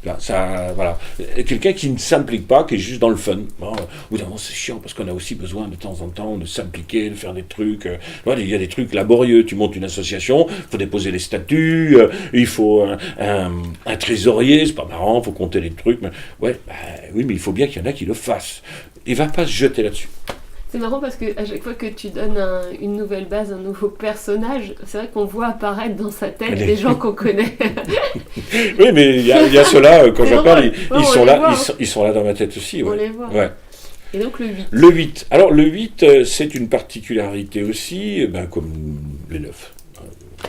Là, ça, voilà. Quelqu'un qui ne s'implique pas, qui est juste dans le fun. Bon, au bout d'un moment, c'est chiant parce qu'on a aussi besoin de temps en temps de s'impliquer, de faire des trucs. Voilà, il y a des trucs laborieux. Tu montes une association, il faut déposer les statuts, il faut un trésorier, c'est pas marrant, il faut compter les trucs. Mais, oui, mais il faut bien qu'il y en a qui le fassent. Il ne va pas se jeter là-dessus. C'est marrant parce qu'à chaque fois que tu donnes une nouvelle base, un nouveau personnage, c'est vrai qu'on voit apparaître dans sa tête des gens qu'on connaît. Oui, mais il y a ceux-là, quand j'en parle, ils sont là dans ma tête aussi. Ouais. On les voit. Ouais. Et donc le 8. Le 8. Alors le 8, c'est une particularité aussi, comme les 9.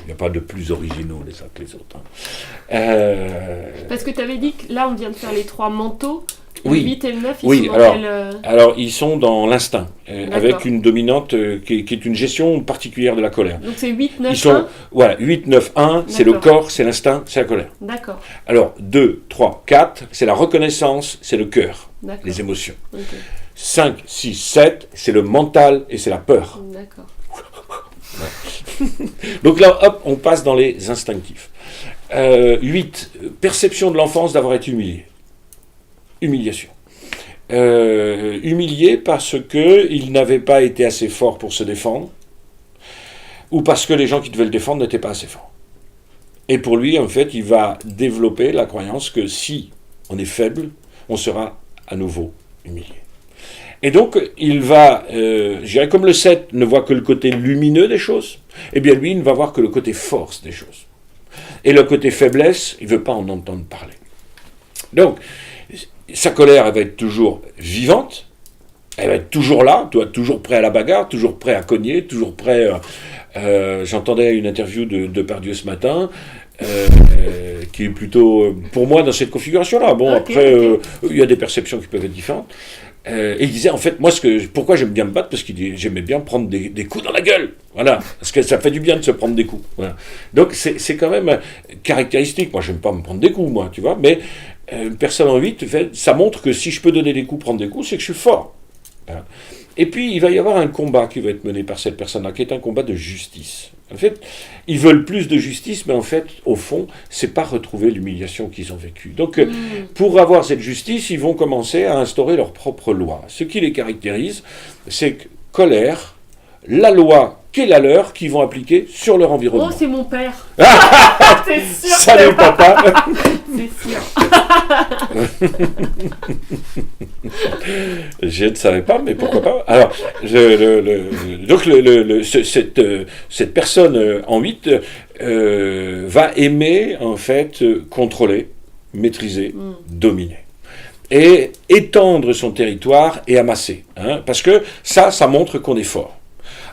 Il n'y a pas de plus originaux les uns que les autres. Parce que tu avais dit que là, on vient de faire les 3 manteaux. Le Oui. 8 et le 9, ils sont dans quel... Alors, ils sont dans l'instinct, avec une dominante qui est une gestion particulière de la colère. Donc, c'est 8, 9, ils sont, 1 Voilà, 8, 9, 1, c'est le corps, c'est l'instinct, c'est la colère. D'accord. Alors, 2, 3, 4, c'est la reconnaissance, c'est le cœur, D'accord. les émotions. Okay. 5, 6, 7, c'est le mental et c'est la peur. D'accord. Donc là, hop, on passe dans les instinctifs. 8, perception de l'enfance d'avoir été humilié. Humiliation. Humilié parce qu'il n'avait pas été assez fort pour se défendre, ou parce que les gens qui devaient le défendre n'étaient pas assez forts. Et pour lui, en fait, il va développer la croyance que si on est faible, on sera à nouveau humilié. Et donc, il va, je dirais, comme le 7 ne voit que le côté lumineux des choses, eh bien lui, il ne va voir que le côté force des choses. Et le côté faiblesse, il ne veut pas en entendre parler. Donc, sa colère, elle va être toujours vivante, elle va être toujours là, toujours prêt à la bagarre, toujours prêt à cogner, toujours prêt... j'entendais une interview de Depardieu ce matin, qui est plutôt, pour moi, dans cette configuration-là. Bon, après, il y a des perceptions qui peuvent être différentes. Et il disait, en fait, moi, pourquoi j'aime bien me battre, parce qu'il dit, j'aimais bien prendre des coups dans la gueule. Voilà, parce que ça fait du bien de se prendre des coups. Voilà. Donc, c'est quand même caractéristique. Moi, j'aime pas me prendre des coups, moi, tu vois, mais une personne en 8, ça montre que si je peux donner des coups, prendre des coups, c'est que je suis fort. Voilà. Et puis, il va y avoir un combat qui va être mené par cette personne-là, qui est un combat de justice. En fait, ils veulent plus de justice, mais en fait, au fond, c'est pas retrouver l'humiliation qu'ils ont vécue. Donc, pour avoir cette justice, ils vont commencer à instaurer leur propre loi. Ce qui les caractérise, c'est que colère, la loi qu'est la leur, qu'ils vont appliquer sur leur environnement. Oh, c'est mon père. C'est sûr. Salut, papa. C'est sûr. Je ne savais pas, mais pourquoi pas. Alors, donc cette personne en 8 va aimer, en fait, contrôler, maîtriser, dominer. et étendre son territoire et amasser. Parce que ça montre qu'on est fort.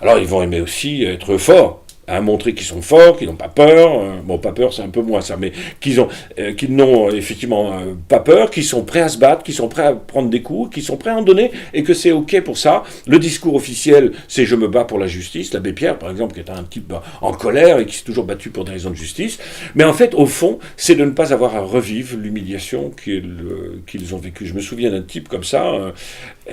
Alors ils vont aimer aussi être forts, montrer qu'ils sont forts, qu'ils n'ont pas peur. Bon, pas peur, c'est un peu moins ça, mais qu'ils n'ont effectivement pas peur, qu'ils sont prêts à se battre, qu'ils sont prêts à prendre des coups, qu'ils sont prêts à en donner, et que c'est OK pour ça. Le discours officiel, c'est « je me bats pour la justice ». L'abbé Pierre, par exemple, qui est un type en colère et qui s'est toujours battu pour des raisons de justice. Mais en fait, au fond, c'est de ne pas avoir à revivre l'humiliation qu'ils ont vécue. Je me souviens d'un type comme ça,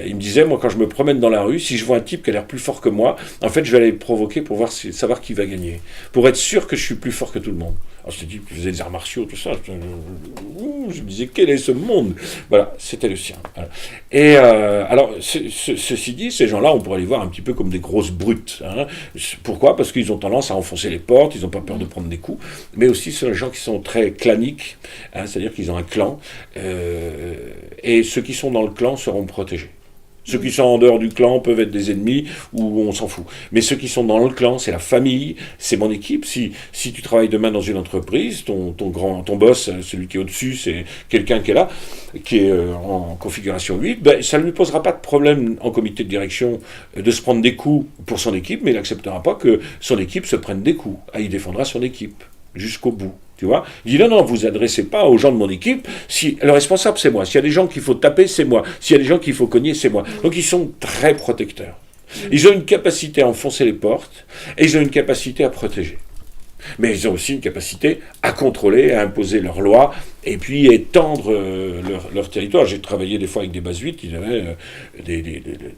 il me disait, moi, quand je me promène dans la rue, si je vois un type qui a l'air plus fort que moi, en fait, je vais aller le provoquer pour savoir qui va gagner. Pour être sûr que je suis plus fort que tout le monde. Alors, ce type qui faisait des arts martiaux, tout ça, je me disais, quel est ce monde? Voilà, c'était le sien. Voilà. Et alors, ceci dit, ces gens-là, on pourrait les voir un petit peu comme des grosses brutes. Pourquoi? Parce qu'ils ont tendance à enfoncer les portes, ils n'ont pas peur de prendre des coups, mais aussi ce sont les gens qui sont très claniques, c'est-à-dire qu'ils ont un clan, et ceux qui sont dans le clan seront protégés. Ceux qui sont en dehors du clan peuvent être des ennemis ou on s'en fout. Mais ceux qui sont dans le clan, c'est la famille, c'est mon équipe. Si tu travailles demain dans une entreprise, ton boss, celui qui est au-dessus, c'est quelqu'un qui est là, qui est en configuration 8, ben, ça ne lui posera pas de problème en comité de direction de se prendre des coups pour son équipe, mais il n'acceptera pas que son équipe se prenne des coups. Il défendra son équipe jusqu'au bout. Tu vois, il dit non, vous adressez pas aux gens de mon équipe. Si le responsable c'est moi. S'il y a des gens qu'il faut taper, c'est moi. S'il y a des gens qu'il faut cogner, c'est moi. Donc ils sont très protecteurs. Ils ont une capacité à enfoncer les portes et ils ont une capacité à protéger. Mais ils ont aussi une capacité à contrôler, à imposer leurs lois et puis étendre leur territoire. J'ai travaillé des fois avec des bases 8, ils avaient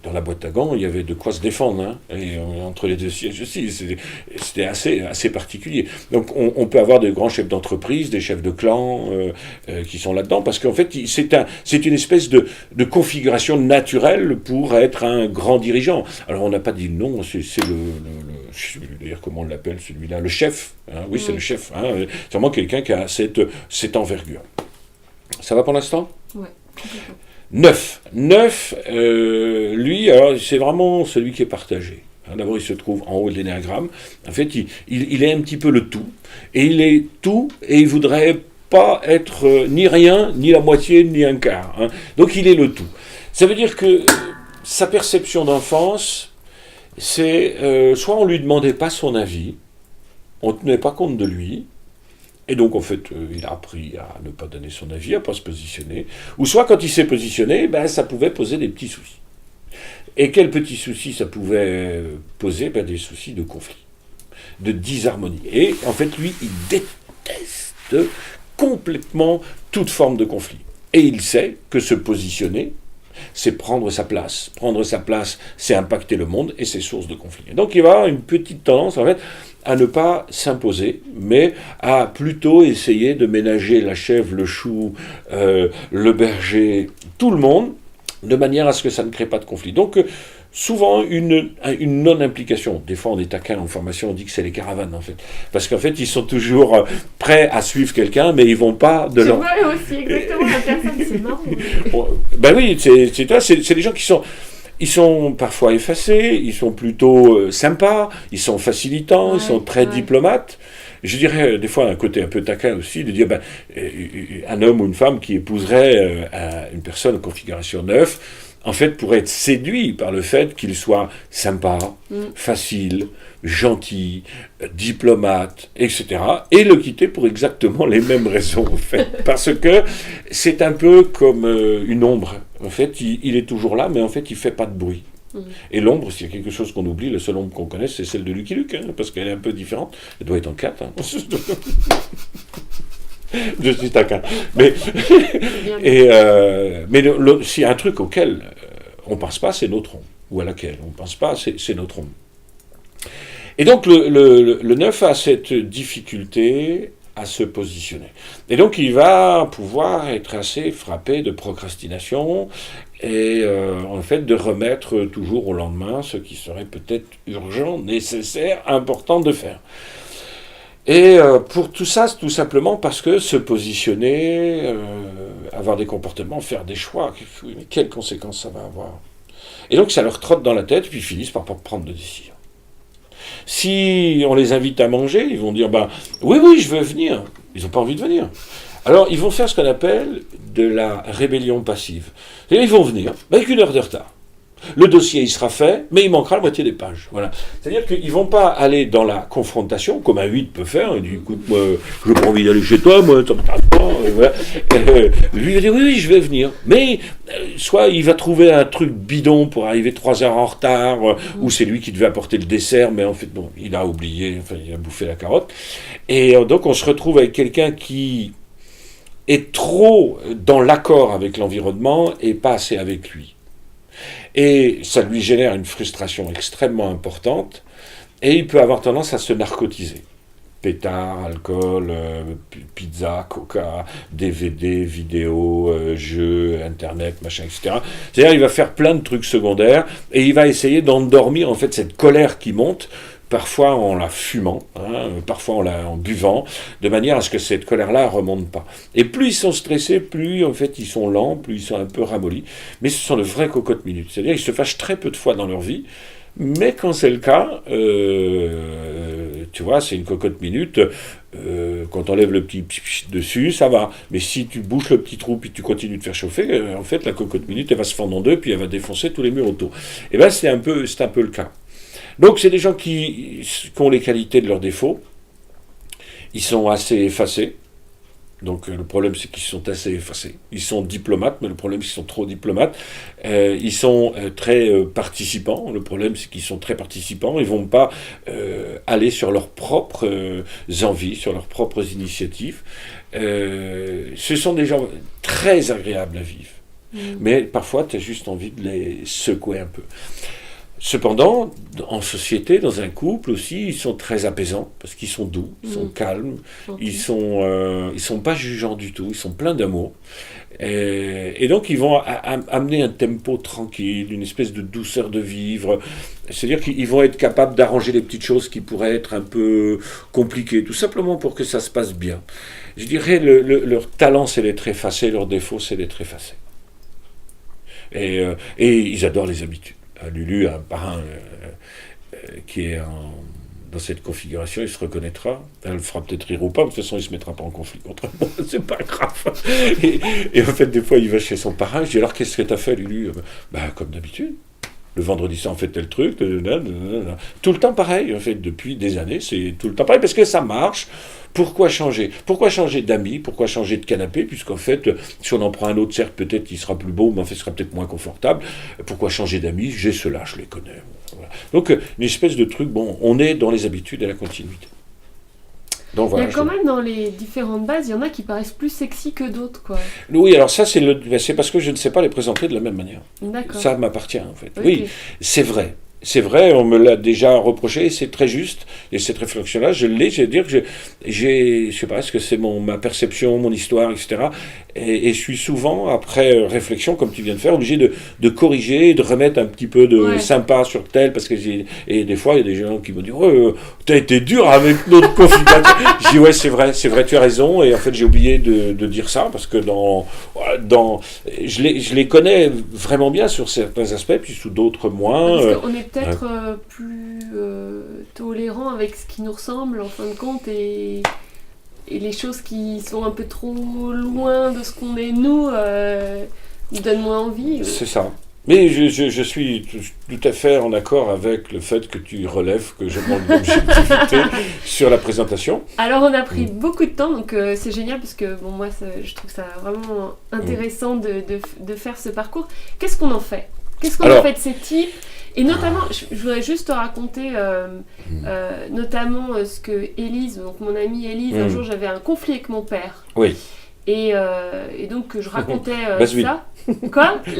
dans la boîte à gants, il y avait de quoi se défendre. Et entre les deux sièges aussi, c'était assez particulier. Donc on peut avoir de grands chefs d'entreprise, des chefs de clan qui sont là-dedans, parce qu'en fait, c'est une espèce de configuration naturelle pour être un grand dirigeant. Alors on n'a pas dit non, c'est je sais d'ailleurs comment on l'appelle celui-là, le chef. Oui, c'est le chef. C'est vraiment quelqu'un qui a cette envergure. Ça va pour l'instant? Ouais. 9. Lui, alors, c'est vraiment celui qui est partagé. D'abord, il se trouve en haut de l'énéagramme. En fait, il est un petit peu le tout. Et il est tout, et il voudrait pas être ni rien, ni la moitié, ni un quart. Donc, il est le tout. Ça veut dire que sa perception d'enfance, c'est soit on lui demandait pas son avis, on ne tenait pas compte de lui, et donc en fait il a appris à ne pas donner son avis, à ne pas se positionner, ou soit quand il s'est positionné, ça pouvait poser des petits soucis. Et quels petits soucis ça pouvait poser? Des soucis de conflit, de disharmonie. Et en fait lui, il déteste complètement toute forme de conflit. Et il sait que se positionner, c'est prendre sa place. Prendre sa place, c'est impacter le monde et c'est source de conflit. Et donc il va avoir une petite tendance, en fait, à ne pas s'imposer, mais à plutôt essayer de ménager la chèvre, le chou, le berger, tout le monde, de manière à ce que ça ne crée pas de conflit. Donc, souvent, une non-implication. Des fois, on est taquin en formation, on dit que c'est les caravanes, en fait. Parce qu'en fait, ils sont toujours prêts à suivre quelqu'un, mais ils vont pas de leur... C'est vrai aussi, exactement, la personne, c'est marrant. Oui, c'est des gens qui sont... Ils sont parfois effacés, ils sont plutôt sympas, ils sont facilitants, ils sont très diplomates. Je dirais des fois un côté un peu taquin aussi, de dire un homme ou une femme qui épouserait une personne en configuration 9, en fait pourrait être séduit par le fait qu'il soit sympa, facile, gentil, diplomate, etc. et le quitter pour exactement les mêmes raisons, en fait. Parce que c'est un peu comme une ombre. En fait, il est toujours là, mais en fait, il ne fait pas de bruit. Et l'ombre, s'il y a quelque chose qu'on oublie, la seule ombre qu'on connaisse, c'est celle de Lucky Luke, parce qu'elle est un peu différente. Elle doit être en 4. Je suis taquin. Mais s'il y a un truc auquel on ne pense pas, c'est notre ombre. Ou à laquelle on ne pense pas, c'est notre ombre. Et donc, le 9 a cette difficulté à se positionner. Et donc, il va pouvoir être assez frappé de procrastination et en fait de remettre toujours au lendemain ce qui serait peut-être urgent, nécessaire, important de faire. Et pour tout ça, c'est tout simplement parce que se positionner, avoir des comportements, faire des choix, mais quelles conséquences ça va avoir? Et donc ça leur trotte dans la tête, puis ils finissent par pas prendre de décision. Si on les invite à manger, ils vont dire oui, je veux venir. Ils n'ont pas envie de venir. Alors, ils vont faire ce qu'on appelle de la rébellion passive. C'est-à-dire, ils vont venir avec 1 heure de retard. Le dossier, il sera fait, mais il manquera la moitié des pages. Voilà. C'est-à-dire qu'ils ne vont pas aller dans la confrontation, comme un 8 peut faire. Il dit, écoute, moi, je n'ai pas envie d'aller chez toi, moi, ça me tente pas. Voilà. Lui, il va dire, oui, je vais venir. Mais, soit il va trouver un truc bidon pour arriver 3 heures en retard, ou c'est lui qui devait apporter le dessert, mais en fait, non, il a oublié, enfin, il a bouffé la carotte. Et donc, on se retrouve avec quelqu'un qui est trop dans l'accord avec l'environnement et pas assez avec lui. Et ça lui génère une frustration extrêmement importante, et il peut avoir tendance à se narcotiser. Pétard, alcool, pizza, coca, DVD, vidéo, jeux, internet, machin, etc. C'est-à-dire il va faire plein de trucs secondaires, et il va essayer d'endormir en fait cette colère qui monte, parfois en la fumant, parfois en buvant, de manière à ce que cette colère-là ne remonte pas. Et plus ils sont stressés, plus en fait ils sont lents, plus ils sont un peu ramollis. Mais ce sont de vraies cocottes minutes. C'est-à-dire qu'ils se fâchent très peu de fois dans leur vie, mais quand c'est le cas, tu vois, c'est une cocotte minute, quand on enlève le petit dessus, ça va. Mais si tu bouches le petit trou, puis tu continues de faire chauffer, en fait la cocotte minute, elle va se fendre en deux, puis elle va défoncer tous les murs autour. Et bien c'est un peu le cas. Donc c'est des gens qui ont les qualités de leurs défauts, ils sont assez effacés, donc le problème c'est qu'ils sont assez effacés, ils sont diplomates, mais le problème c'est qu'ils sont trop diplomates, ils sont très participants, le problème c'est qu'ils sont très participants, ils ne vont pas aller sur leurs propres envies, sur leurs propres initiatives, ce sont des gens très agréables à vivre, mais parfois tu as juste envie de les secouer un peu. Cependant, en société, dans un couple aussi, ils sont très apaisants, parce qu'ils sont doux, ils sont calmes, okay. Ils sont pas jugeants du tout, ils sont pleins d'amour. Et donc, ils vont amener un tempo tranquille, une espèce de douceur de vivre. C'est-à-dire qu'ils vont être capables d'arranger les petites choses qui pourraient être un peu compliquées, tout simplement pour que ça se passe bien. Je dirais, leur talent, c'est d'être effacé, leur défaut, c'est d'être effacé. Et ils adorent les habitudes. Lulu a un parrain qui est dans cette configuration, il se reconnaîtra. Elle fera peut-être rire ou pas, mais de toute façon, il ne se mettra pas en conflit contre moi, c'est pas grave. Et en fait, des fois, il va chez son parrain, je dis alors, qu'est-ce que tu as fait, Lulu ? Comme d'habitude. Le vendredi, ça en fait tel truc. Tout le temps pareil, en fait, depuis des années, c'est tout le temps pareil, parce que ça marche. Pourquoi changer ? Pourquoi changer d'amis ? Pourquoi changer de canapé ? Puisqu'en fait, si on en prend un autre, certes, peut-être il sera plus beau, mais en fait, il sera peut-être moins confortable. Pourquoi changer d'amis ? J'ai ceux-là, je les connais. Voilà. Donc, une espèce de truc, on est dans les habitudes et la continuité. Donc, voilà, il y a quand même dans les différentes bases, il y en a qui paraissent plus sexy que d'autres, quoi. Oui, alors ça, c'est parce que je ne sais pas les présenter de la même manière. D'accord. Ça m'appartient, en fait. Okay. Oui, c'est vrai. C'est vrai, on me l'a déjà reproché, c'est très juste, et cette réflexion-là, je l'ai, je veux dire que je sais pas, est-ce que c'est ma perception, mon histoire, etc. Et je suis souvent, après réflexion, comme tu viens de faire, obligé de corriger, de remettre un petit peu de sympa sur tel, parce que et des fois, il y a des gens qui me disent « t'as été dur avec notre configuration ». Je dis « ouais, c'est vrai, tu as raison », et en fait, j'ai oublié de dire ça, parce que je les connais vraiment bien sur certains aspects, puis sous d'autres moins. Parce qu'on est peut-être plus tolérant avec ce qui nous ressemble, en fin de compte, et les choses qui sont un peu trop loin de ce qu'on est nous nous donnent moins envie. C'est ça. Mais je suis tout à fait en accord avec le fait que tu relèves que je manque d'objectivité sur la présentation. Alors on a pris beaucoup de temps, donc c'est génial parce que moi je trouve ça vraiment intéressant de faire ce parcours. Qu'est-ce qu'on en fait ? Qu'est-ce qu'on en fait de ces types ? Et notamment, je voudrais juste te raconter notamment ce que Élise, donc mon amie Élise, un jour j'avais un conflit avec mon père. Oui. Et donc je racontais ça. Quoi ? Oui,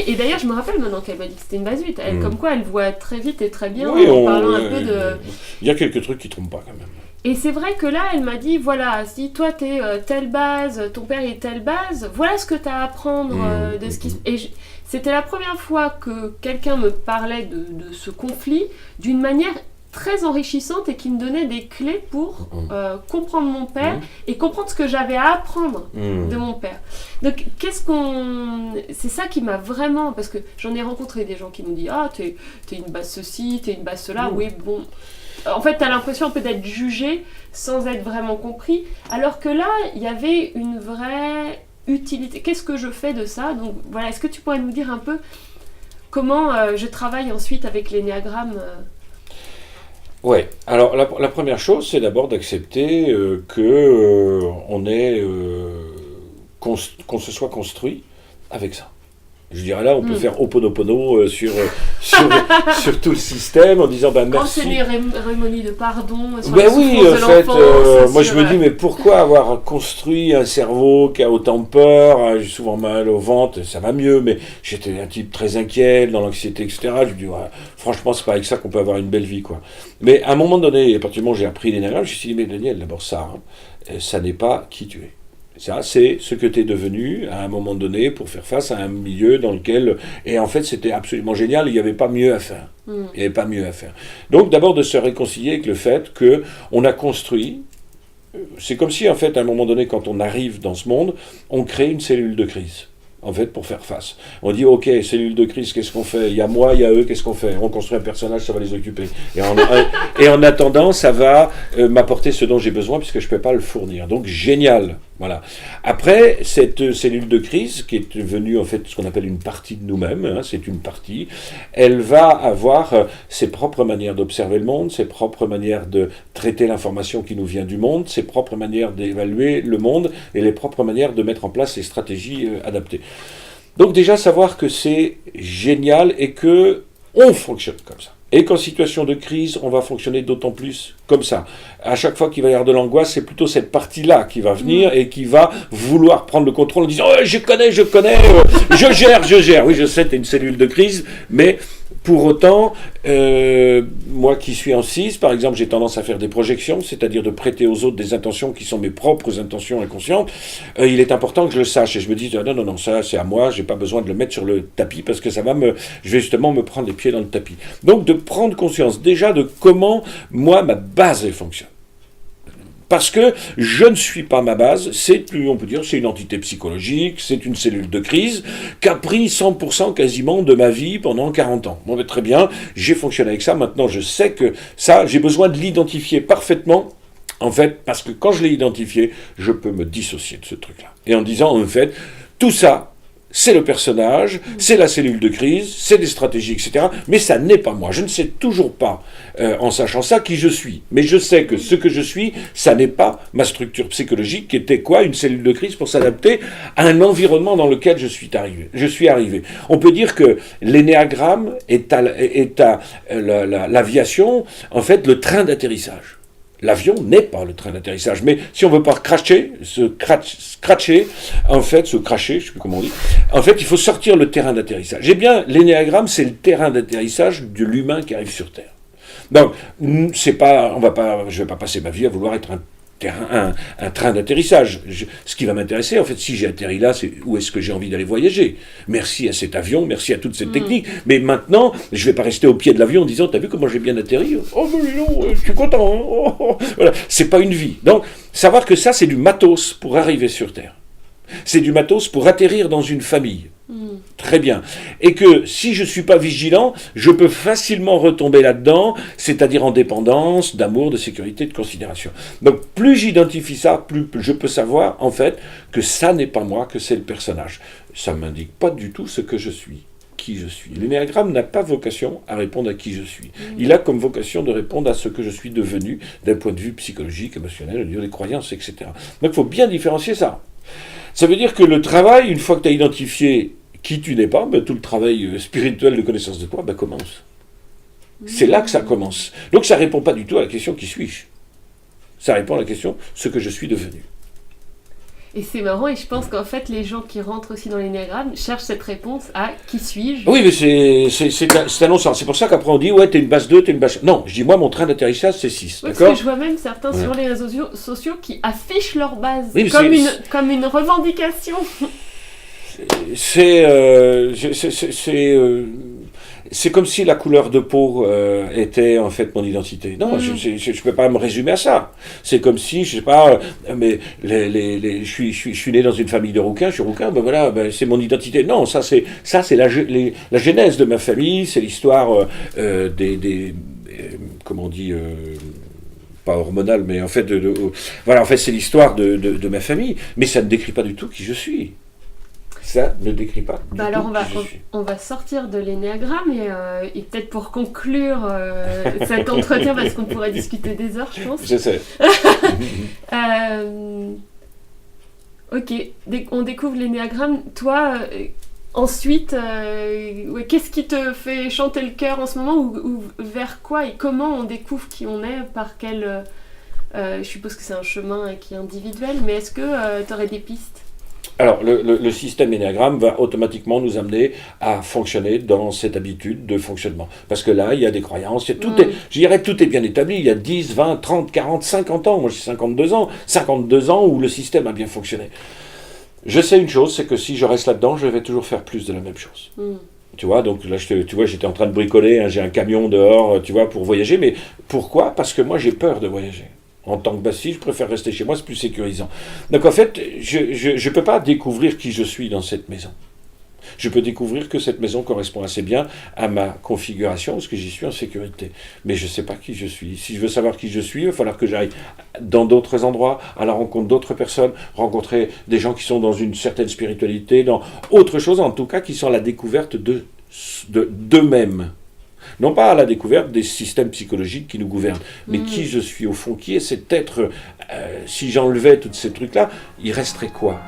et d'ailleurs je me rappelle maintenant qu'elle m'a dit que c'était une basse-huit. Comme quoi elle voit très vite et très bien en parlant un peu de... Il y a quelques trucs qui ne trompent pas quand même. Et c'est vrai que là, elle m'a dit, voilà, si toi t'es telle base, ton père est telle base, voilà ce que t'as à apprendre de ce qui se... Et c'était la première fois que quelqu'un me parlait de ce conflit d'une manière très enrichissante et qui me donnait des clés pour comprendre mon père et comprendre ce que j'avais à apprendre de mon père. Donc, c'est ça qui m'a vraiment... Parce que j'en ai rencontré des gens qui me disent « Ah, t'es une base ceci, t'es une base cela. » Oui, bon... En fait, tu as l'impression un peu d'être jugé sans être vraiment compris, alors que là, il y avait une vraie utilité. Qu'est-ce que je fais de ça? Donc voilà, est-ce que tu pourrais nous dire un peu comment je travaille ensuite avec l'énéagramme Ouais, alors la première chose, c'est d'abord d'accepter qu'on se soit construit avec ça. Je dirais là, on peut faire Ho'oponopono sur tout le système en disant Quand merci. c'est les cérémonies de pardon, sur Ben les oui, souffrances en de fait, l'enfance, moi je me dis, mais pourquoi avoir construit un cerveau qui a autant peur? J'ai souvent mal au ventre, ça va mieux, mais j'étais un type très inquiet, dans l'anxiété, etc. Je me dis, ouais, franchement, c'est pas avec ça qu'on peut avoir une belle vie, quoi. Mais à un moment donné, à partir du moment où j'ai appris l'énéagramme, je me suis dit, mais Daniel, d'abord ça n'est pas qui tu es. Ça, c'est ce que tu es devenu à un moment donné pour faire face à un milieu dans lequel... Et en fait, c'était absolument génial, il n'y avait pas mieux à faire. Il n'y avait pas mieux à faire. Donc, d'abord, de se réconcilier avec le fait qu'on a construit... C'est comme si, en fait, à un moment donné, quand on arrive dans ce monde, on crée une cellule de crise. En fait, pour faire face. On dit, ok, cellule de crise, qu'est-ce qu'on fait? Il y a moi, il y a eux, qu'est-ce qu'on fait? On construit un personnage, ça va les occuper. Et en attendant, ça va m'apporter ce dont j'ai besoin, puisque je ne peux pas le fournir. Donc, génial. Voilà. Après, cette cellule de crise, qui est devenue, en fait, ce qu'on appelle une partie de nous-mêmes, hein, c'est une partie, elle va avoir ses propres manières d'observer le monde, ses propres manières de traiter l'information qui nous vient du monde, ses propres manières d'évaluer le monde, et les propres manières de mettre en place les stratégies adaptées. Donc déjà savoir que c'est génial et que on fonctionne comme ça. Et qu'en situation de crise, on va fonctionner d'autant plus comme ça. À chaque fois qu'il va y avoir de l'angoisse, c'est plutôt cette partie-là qui va venir et qui va vouloir prendre le contrôle en disant « je connais, je gère ». Oui, je sais, t'es une cellule de crise, mais pour autant, moi qui suis en 6, par exemple, j'ai tendance à faire des projections, c'est-à-dire de prêter aux autres des intentions qui sont mes propres intentions inconscientes. Il est important que je le sache et je me dis non, ça c'est à moi, j'ai pas besoin de le mettre sur le tapis parce que je vais justement me prendre les pieds dans le tapis. Donc de prendre conscience déjà de comment moi ma base elle fonctionne. Parce que je ne suis pas ma base, on peut dire, c'est une entité psychologique, c'est une cellule de crise qui a pris 100% quasiment de ma vie pendant 40 ans. Bon, ben, très bien, j'ai fonctionné avec ça, maintenant je sais que ça, j'ai besoin de l'identifier parfaitement, en fait, parce que quand je l'ai identifié, je peux me dissocier de ce truc-là. Et en disant, en fait, tout ça, c'est le personnage, c'est la cellule de crise, c'est des stratégies, etc. Mais ça n'est pas moi. Je ne sais toujours pas, en sachant ça, qui je suis. Mais je sais que ce que je suis, ça n'est pas ma structure psychologique, qui était quoi? Une cellule de crise pour s'adapter à un environnement dans lequel je suis arrivé. On peut dire que l'énéagramme est à l'aviation, en fait, le train d'atterrissage. L'avion n'est pas le train d'atterrissage, mais si on ne veut pas cracher, en fait, je ne sais plus comment on dit, en fait, il faut sortir le terrain d'atterrissage. Eh bien, l'énéagramme, c'est le terrain d'atterrissage de l'humain qui arrive sur Terre. Donc, je ne vais pas passer ma vie à vouloir être un train d'atterrissage. Ce qui va m'intéresser, en fait, si j'ai atterri là, c'est où est-ce que j'ai envie d'aller voyager. Merci à cet avion, merci à toute cette technique. Mais maintenant, je ne vais pas rester au pied de l'avion en disant, t'as vu comment j'ai bien atterri? Oh, mais non, je suis content. Hein. Oh. Voilà, c'est pas une vie. Donc, savoir que ça, c'est du matos pour arriver sur Terre. C'est du matos pour atterrir dans une famille. Très bien. Et que si je ne suis pas vigilant, je peux facilement retomber là-dedans, c'est-à-dire en dépendance, d'amour, de sécurité, de considération. Donc plus j'identifie ça, plus je peux savoir en fait que ça n'est pas moi, que c'est le personnage. Ça ne m'indique pas du tout ce que je suis, qui je suis. L'énéagramme n'a pas vocation à répondre à qui je suis. Il a comme vocation de répondre à ce que je suis devenu d'un point de vue psychologique, émotionnel, au niveau des croyances, etc. Donc il faut bien différencier ça. Ça veut dire que le travail, une fois que tu as identifié qui tu n'es pas, ben, tout le travail spirituel de connaissance de toi commence. C'est là que ça commence. Donc ça ne répond pas du tout à la question qui suis-je. Ça répond à la question ce que je suis devenu. Et c'est marrant, et je pense qu'en fait, les gens qui rentrent aussi dans l'énéagramme cherchent cette réponse à qui suis-je. Oui, mais c'est un non-sens. C'est pour ça qu'après on dit, ouais, t'es une base 2, t'es une base... Non, je dis, moi, mon train d'atterrissage, c'est 6. Oui, d'accord ? Parce que je vois même certains sur les réseaux sociaux qui affichent leur base oui, comme une revendication. C'est comme si la couleur de peau était en fait mon identité. Non, je ne peux pas me résumer à ça. C'est comme si, je sais pas, mais je suis né dans une famille de rouquins, je suis rouquin, ben voilà, ben c'est mon identité. Non, ça c'est la genèse de ma famille, c'est l'histoire comment on dit, pas hormonal, mais en fait, voilà, en fait, c'est l'histoire de ma famille, mais ça ne décrit pas du tout qui je suis. Ça ne décrit pas du tout alors qui je suis. on va sortir de l'énéagramme et peut-être pour conclure cet entretien, parce qu'on pourrait discuter des heures, je pense. Je sais. Ok, on découvre l'énéagramme. Toi, ensuite, qu'est-ce qui te fait chanter le cœur en ce moment, ou vers quoi et comment on découvre qui on est, par quel... je suppose que c'est un chemin qui est individuel, mais est-ce que tu aurais des pistes? Alors, le système Ennéagramme va automatiquement nous amener à fonctionner dans cette habitude de fonctionnement. Parce que là, il y a des croyances, je dirais que tout est bien établi. Il y a 10, 20, 30, 40, 50 ans. Moi, j'ai 52 ans. 52 ans où le système a bien fonctionné. Je sais une chose, c'est que si je reste là-dedans, je vais toujours faire plus de la même chose. Tu vois, donc là, tu vois, j'étais en train de bricoler, hein, j'ai un camion dehors, tu vois, pour voyager. Mais pourquoi ? Parce que moi, j'ai peur de voyager. En tant que bassiste, je préfère rester chez moi, c'est plus sécurisant. Donc en fait, je ne peux pas découvrir qui je suis dans cette maison. Je peux découvrir que cette maison correspond assez bien à ma configuration, parce que j'y suis en sécurité. Mais je ne sais pas qui je suis. Si je veux savoir qui je suis, il va falloir que j'aille dans d'autres endroits, à la rencontre d'autres personnes, rencontrer des gens qui sont dans une certaine spiritualité, dans autre chose, en tout cas, qui sont à la découverte d'eux-mêmes. Non pas à la découverte des systèmes psychologiques qui nous gouvernent, mais qui je suis au fond, qui est cet être, si j'enlevais tous ces trucs-là, il resterait quoi ?